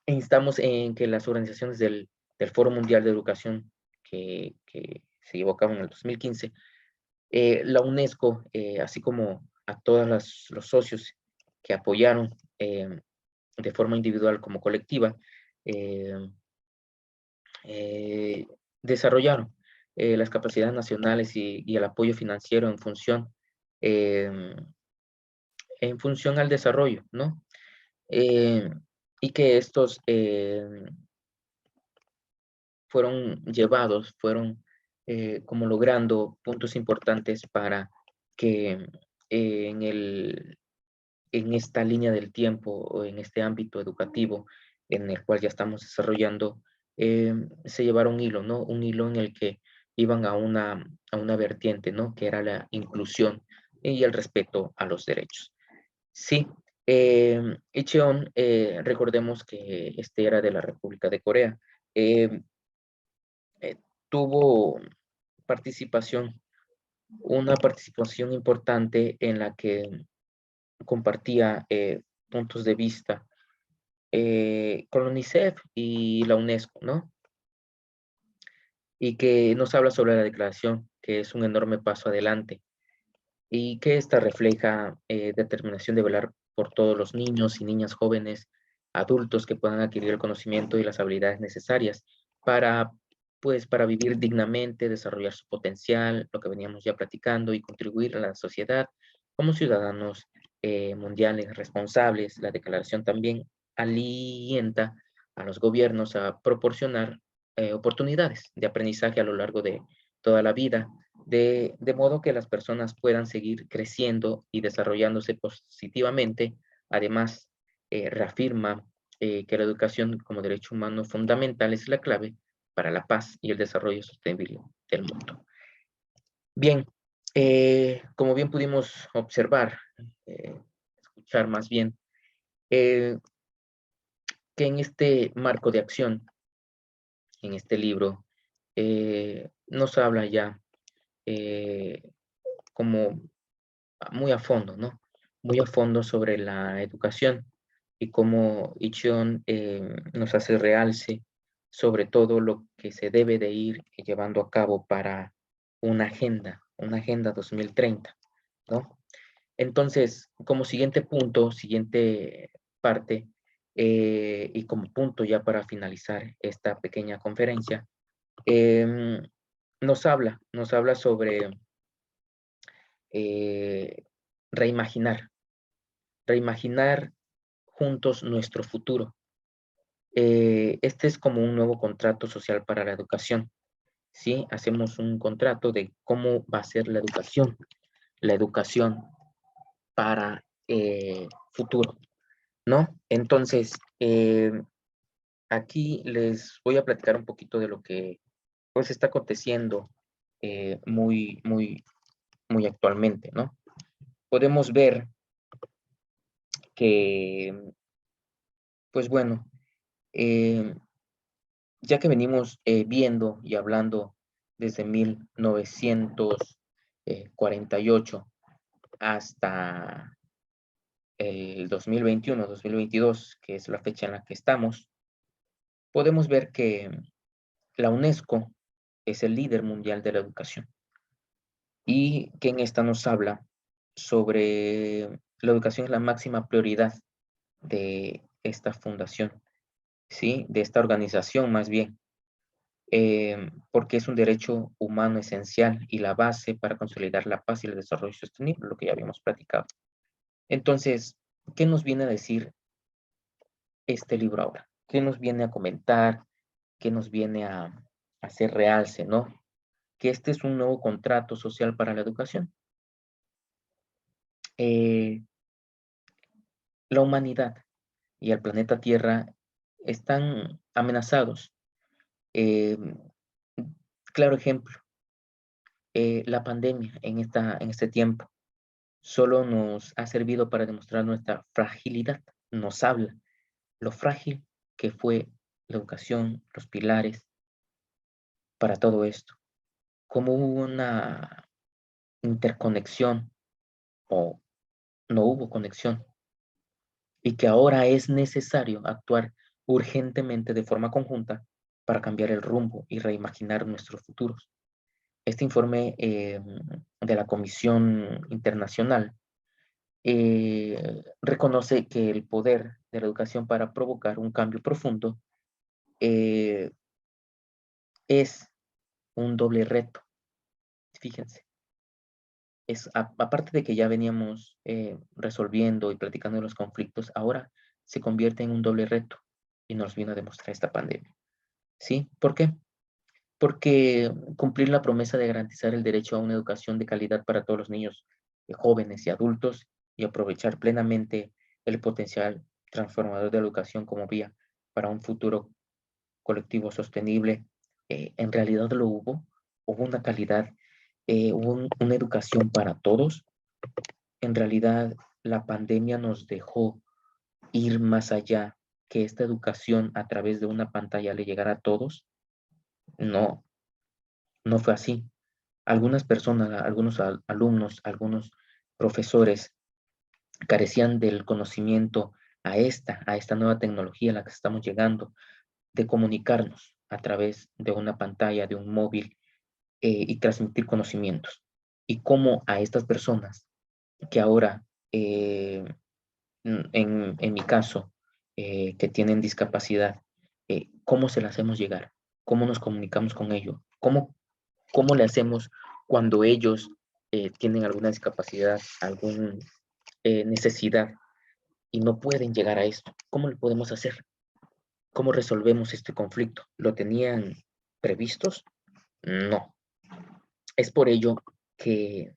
instamos en que las organizaciones del Foro Mundial de Educación que se llevó a cabo en el 2015, la UNESCO, así como a todos los socios que apoyaron de forma individual como colectiva, eh, eh, desarrollaron las capacidades nacionales y el apoyo financiero em, en función al desarrollo, ¿no? Eh, y que estos fueron como logrando puntos importantes para que en esta línea del tiempo o en este ámbito educativo en el cual ya estamos desarrollando, se llevara un hilo, ¿no? Un hilo en el que iban a una vertiente, ¿no? Que era la inclusión y el respeto a los derechos. Sí, Incheon, recordemos que este era de la República de Corea. em, eh, Tuvo participación, una participación importante en la que compartía puntos de vista con la UNICEF y la UNESCO, ¿no? Y que nos habla sobre la declaración, que es un enorme paso adelante y que esta refleja determinación de velar por todos los niños y niñas jóvenes, adultos que puedan adquirir el conocimiento y las habilidades necesarias para, pues, para vivir dignamente, desarrollar su potencial, lo que veníamos ya platicando, y contribuir a la sociedad como ciudadanos mundiales responsables. La declaración también alienta a los gobiernos a proporcionar oportunidades de aprendizaje a lo largo de toda la vida, de modo que las personas puedan seguir creciendo y desarrollándose positivamente. Además, reafirma que la educación como derecho humano fundamental es la clave para la paz y el desarrollo sostenible del mundo. Bien, como bien pudimos observar, escuchar más bien, eh, que en este marco de acción, en este libro, nos habla ya eh, como muy a fondo, ¿no? Muy a fondo sobre la educación y cómo Ichion nos hace realce sobre todo lo que se debe de ir llevando a cabo para una agenda 2030, ¿no? Entonces, como siguiente punto, siguiente parte, y como punto ya para finalizar esta pequeña conferencia, em, nos habla sobre eh, reimaginar, reimaginar juntos nuestro futuro. Este es como un nuevo contrato social para la educación, ¿sí? Hacemos un contrato de cómo va a ser la educación para futuro, ¿no? Entonces, aquí les voy a platicar un poquito de lo que pues está aconteciendo muy actualmente, ¿no? Podemos ver que, pues bueno, eh, ya que venimos viendo y hablando desde 1948 hasta el 2021-2022, que es la fecha en la que estamos, podemos ver que la UNESCO es el líder mundial de la educación y que en esta nos habla sobre la educación es la máxima prioridad de esta fundación, ¿sí? De esta organización más bien, porque es un derecho humano esencial y la base para consolidar la paz y el desarrollo sostenible, lo que ya habíamos platicado. Entonces, ¿qué nos viene a decir este libro ahora? ¿Qué nos viene a comentar? ¿Qué nos viene a hacer realce, no? Que este es un nuevo contrato social para la educación. Eh, la humanidad y el planeta Tierra están amenazados. Eh, claro ejemplo, la pandemia en este tiempo solo nos ha servido para demostrar nuestra fragilidad. Nos habla lo frágil que fue la educación, los pilares para todo esto. Cómo hubo una interconexión o no hubo conexión y que ahora es necesario actuar urgentemente de forma conjunta para cambiar el rumbo y reimaginar nuestros futuros. Este informe de la Comisión Internacional reconoce que el poder de la educación para provocar un cambio profundo eh, es un doble reto. Fíjense, aparte de que ya veníamos resolviendo y platicando de los conflictos, ahora se convierte en un doble reto y nos vino a demostrar esta pandemia. ¿Sí? ¿Por qué? Porque cumplir la promesa de garantizar el derecho a una educación de calidad para todos los niños, jóvenes y adultos y aprovechar plenamente el potencial transformador de la educación como vía para un futuro colectivo sostenible, en realidad lo hubo. Hubo una calidad, hubo una educación para todos. En realidad, la pandemia nos dejó ir más allá, que esta educación a través de una pantalla le llegara a todos. No, no fue así. Algunas personas, algunos alumnos, algunos profesores carecían del conocimiento a esta nueva tecnología a la que estamos llegando, de comunicarnos a través de una pantalla, de un móvil, y transmitir conocimientos. Y cómo a estas personas que ahora, en mi caso, que tienen discapacidad, cómo se las hacemos llegar, cómo nos comunicamos con ellos, cómo le hacemos cuando ellos tienen alguna discapacidad, alguna necesidad y no pueden llegar a esto. ¿Cómo lo podemos hacer? ¿Cómo resolvemos este conflicto? ¿Lo tenían previstos? No. Es por ello que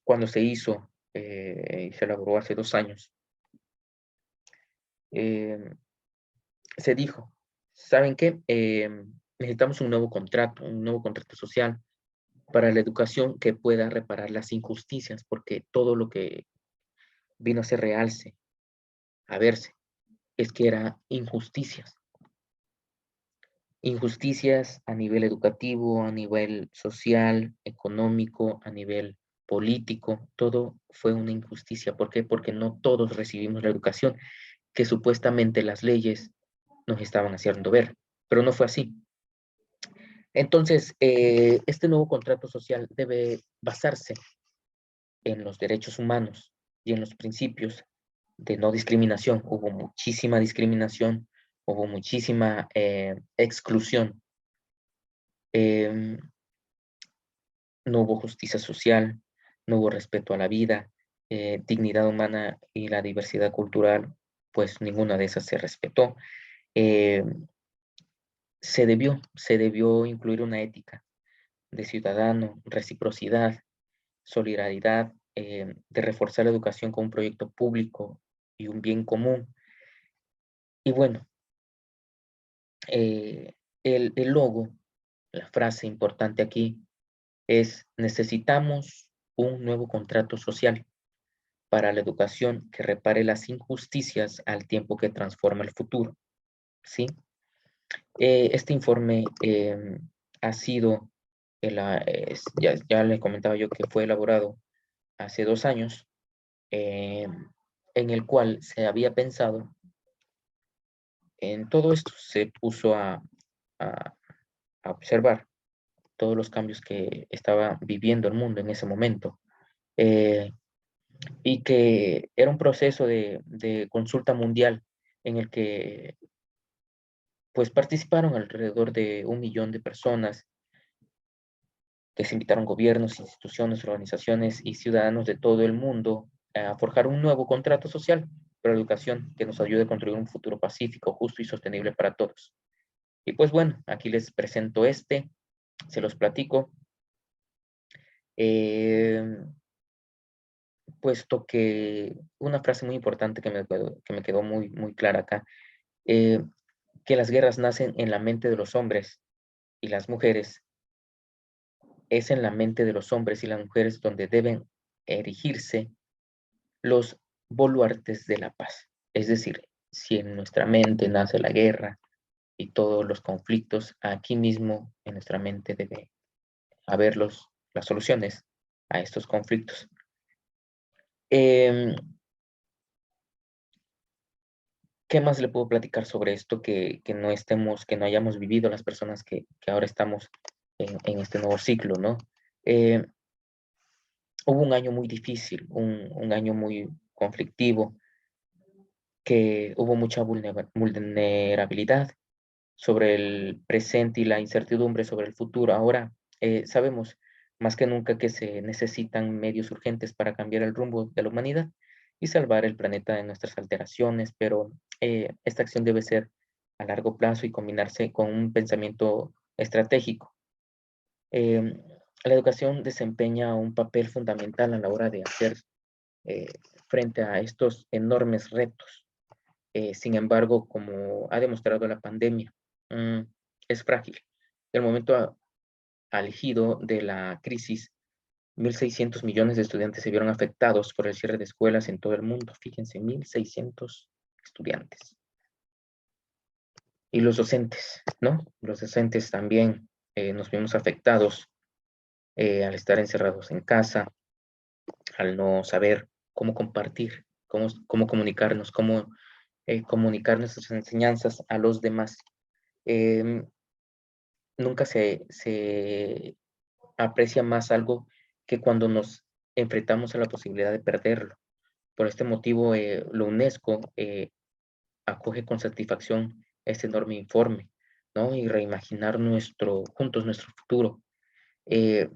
cuando se hizo y se elaboró hace 2 años, eh, se dijo, ¿saben qué? Necesitamos un nuevo contrato social para la educación que pueda reparar las injusticias, porque todo lo que vino a ser realce, a verse, es que era injusticias. Injusticias a nivel educativo, a nivel social, económico, a nivel político, todo fue una injusticia. ¿Por qué? Porque no todos recibimos la educación que supuestamente las leyes nos estaban haciendo ver, pero no fue así. Entonces, este nuevo contrato social debe basarse en los derechos humanos y en los principios de no discriminación. Hubo muchísima discriminación, hubo muchísima exclusión, em, no hubo justicia social, no hubo respeto a la vida, dignidad humana y la diversidad cultural, pues ninguna de esas se respetó. Em, se debió incluir una ética de ciudadano, reciprocidad, solidaridad, de reforzar la educación como un proyecto público y un bien común. Y bueno, eh, el logo, la frase importante aquí es: necesitamos un nuevo contrato social para la educación que repare las injusticias al tiempo que transforma el futuro, ¿sí? Este informe ha sido, ya le comentaba yo que fue elaborado hace 2 años, en el cual se había pensado en todo esto, se puso a- a observar todos los cambios que estaba viviendo el mundo en ese momento, eh, y que era un proceso de consulta mundial en el que pues participaron alrededor de 1 millón de personas, que se invitaron gobiernos, instituciones, organizaciones y ciudadanos de todo el mundo a forjar un nuevo contrato social para la educación que nos ayude a construir un futuro pacífico, justo y sostenible para todos. Y pues bueno, aquí les presento se los platico, eh, puesto que una frase muy importante que me quedó muy, muy clara acá, eh, que las guerras nacen en la mente de los hombres y las mujeres, es en la mente de los hombres y las mujeres donde deben erigirse los baluartes de la paz. Es decir, si en nuestra mente nace la guerra y todos los conflictos, aquí mismo en nuestra mente debe haber las soluciones a estos conflictos. Em, ¿Qué más le puedo platicar sobre esto que no estemos, que no hayamos vivido las personas que ahora estamos en este nuevo ciclo, ¿no? Eh, hubo un año muy difícil, un año muy conflictivo, que hubo mucha vulnerabilidad sobre el presente y la incertidumbre sobre el futuro. Ahora sabemos más que nunca que se necesitan medios urgentes para cambiar el rumbo de la humanidad y salvar el planeta de nuestras alteraciones, pero esta acción debe ser a largo plazo y combinarse con un pensamiento estratégico. Em, la educación desempeña un papel fundamental a la hora de hacer eh, frente a estos enormes retos. Sin embargo, como ha demostrado la pandemia, mm, es frágil. El momento álgido de la crisis, 1.600 millones de estudiantes se vieron afectados por el cierre de escuelas en todo el mundo. Fíjense, 1.600 estudiantes. Y los docentes, ¿no? Los docentes también nos vimos afectados al estar encerrados en casa, al no saber cómo compartir, cómo comunicarnos, cómo comunicar nuestras enseñanzas a los demás. Em, Nunca se aprecia más algo que cuando nos enfrentamos a la posibilidad de perderlo. Por este motivo, la UNESCO acoge con satisfacción este enorme informe, ¿no? Y reimaginar juntos nuestro futuro. Eh,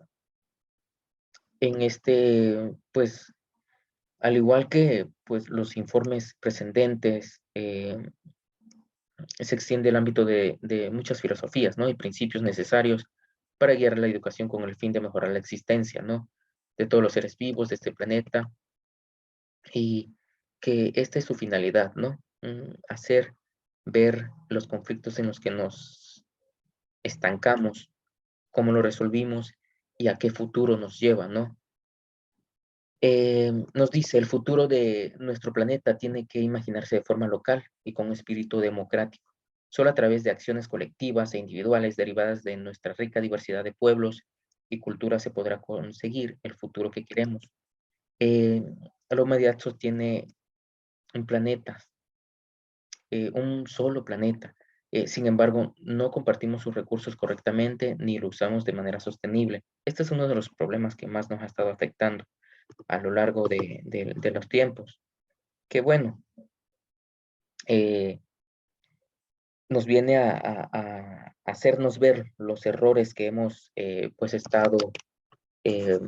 pues, al igual que pues, los informes precedentes, se extiende el ámbito de muchas filosofías, ¿no? Y principios necesarios para guiar la educación con el fin de mejorar la existencia, ¿no? De todos los seres vivos de este planeta y que esta es su finalidad, ¿no? Hacer ver los conflictos en los que nos estancamos, cómo lo resolvimos y a qué futuro nos lleva, ¿no? Nos dice, el futuro de nuestro planeta tiene que imaginarse de forma local y con un espíritu democrático. Solo a través de acciones colectivas e individuales derivadas de nuestra rica diversidad de pueblos y culturas se podrá conseguir el futuro que queremos. Eh, la humanidad sostiene un planeta, un solo planeta. Sin embargo, no compartimos sus recursos correctamente ni lo usamos de manera sostenible. Este es uno de los problemas que más nos ha estado afectando a lo largo de los tiempos, que bueno, eh, nos viene a hacernos ver los errores que hemos pues estado eh,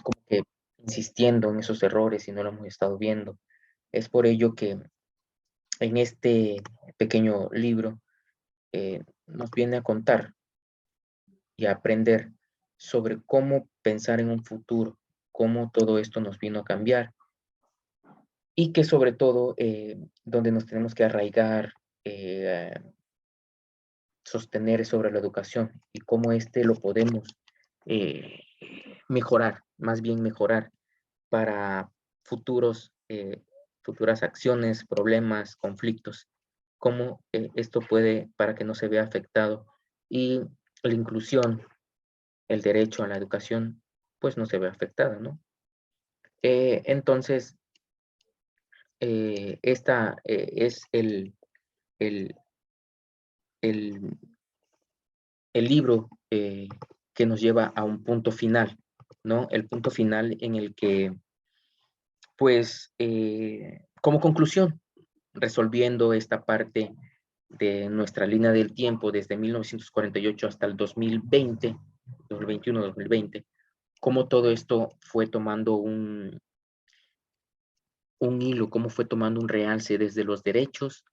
como que insistiendo en esos errores y no lo hemos estado viendo. Es por ello que en este pequeño libro nos viene a contar y a aprender sobre cómo pensar en un futuro, cómo todo esto nos vino a cambiar y que sobre todo donde nos tenemos que arraigar, eh, sostener sobre la educación y cómo lo podemos eh, mejorar, más bien mejorar para futuros, futuras acciones, problemas, conflictos, cómo esto puede para que no se vea afectado y la inclusión, el derecho a la educación, pues no se ve afectada, ¿no? Entonces, esta es el, el, el libro que nos lleva a un punto final, ¿no? El punto final en el que, pues, como conclusión, resolviendo esta parte de nuestra línea del tiempo desde 1948 hasta el 2020, 2021-2020, cómo todo esto fue tomando un hilo, cómo fue tomando un realce desde los derechos,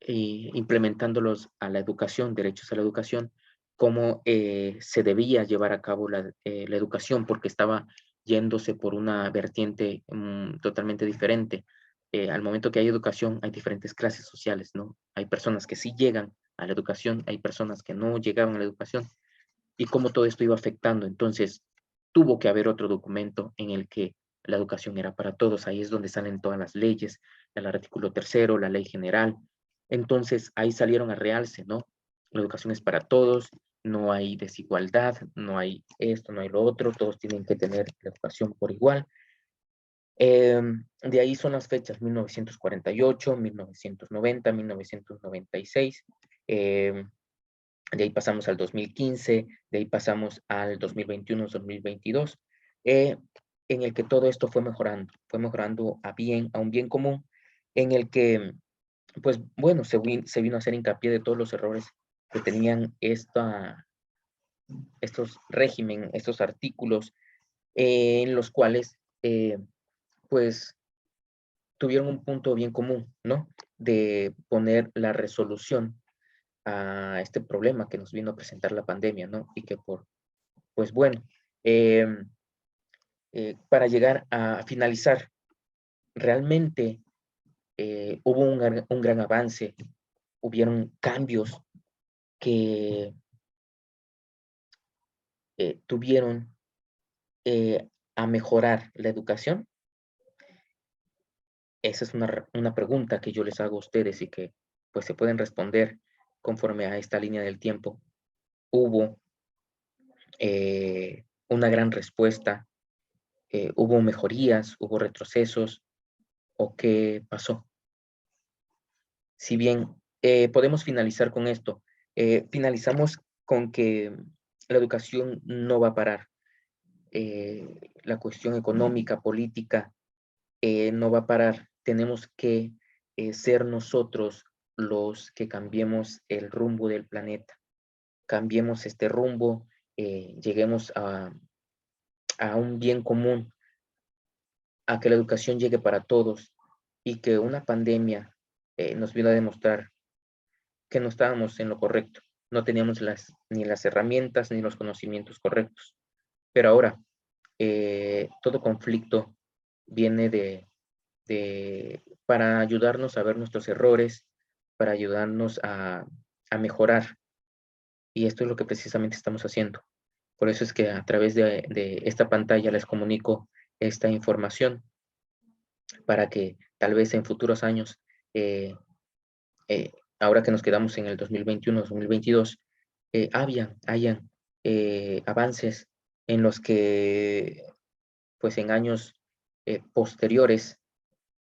implementándolos a la educación, derechos a la educación, cómo se debía llevar a cabo la educación, porque estaba yéndose por una vertiente totalmente diferente. Al momento que hay educación, hay diferentes clases sociales, ¿no? Hay personas que sí llegan a la educación, hay personas que no llegaban a la educación, y cómo todo esto iba afectando. Entonces, tuvo que haber otro documento en el que la educación era para todos. Ahí es donde salen todas las leyes, el artículo tercero, la ley general. Entonces, ahí salieron a realce, ¿no? La educación es para todos, no hay desigualdad, no hay esto, no hay lo otro, todos tienen que tener la educación por igual. De ahí son las fechas 1948, 1990, 1996. De ahí pasamos al 2015, de ahí pasamos al 2021, 2022. eh, en el que todo esto fue mejorando a un bien común, en el que, pues bueno, se vino a hacer hincapié de todos los errores que tenían estos régimen, estos artículos, en los cuales, pues tuvieron un punto bien común, ¿no? De poner la resolución a este problema que nos vino a presentar la pandemia, ¿no? Y que pues bueno, em, para llegar a finalizar, realmente hubo un gran avance, hubieron cambios que tuvieron a mejorar la educación. Esa es una pregunta que yo les hago a ustedes y que pues se pueden responder conforme a esta línea del tiempo. ¿Hubo una gran respuesta? ¿Hubo mejorías? ¿Hubo retrocesos? ¿O qué pasó? Si bien podemos finalizar con esto, finalizamos con que la educación no va a parar. La cuestión económica, política, no va a parar. Tenemos que ser nosotros los que cambiemos el rumbo del planeta. Cambiemos este rumbo, lleguemos a un bien común, a que la educación llegue para todos y que una pandemia nos vino a demostrar que no estábamos en lo correcto. No teníamos ni las herramientas ni los conocimientos correctos. Pero ahora, todo conflicto viene para ayudarnos a ver nuestros errores, para ayudarnos a mejorar. Y esto es lo que precisamente estamos haciendo. Por eso es que a través de esta pantalla les comunico esta información para que tal vez en futuros años, eh, ahora que nos quedamos en el 2021, 2022, hayan avances en los que, pues en años posteriores,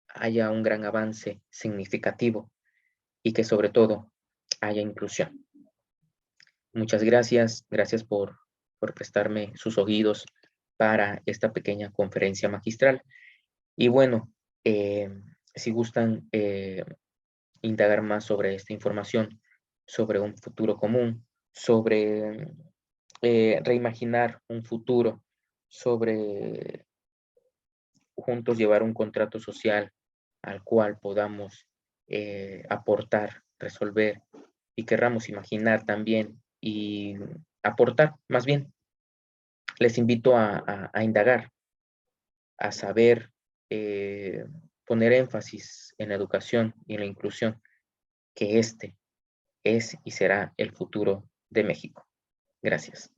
haya un gran avance significativo y que sobre todo haya inclusión. Muchas gracias, gracias por prestarme sus oídos para esta pequeña conferencia magistral. Y bueno, si gustan indagar más sobre esta información, sobre un futuro común, sobre reimaginar un futuro, sobre juntos llevar un contrato social al cual podamos aportar, resolver y querramos imaginar también y aportar, más bien, les invito a indagar, a saber poner énfasis en la educación y en la inclusión, que este es y será el futuro de México. Gracias.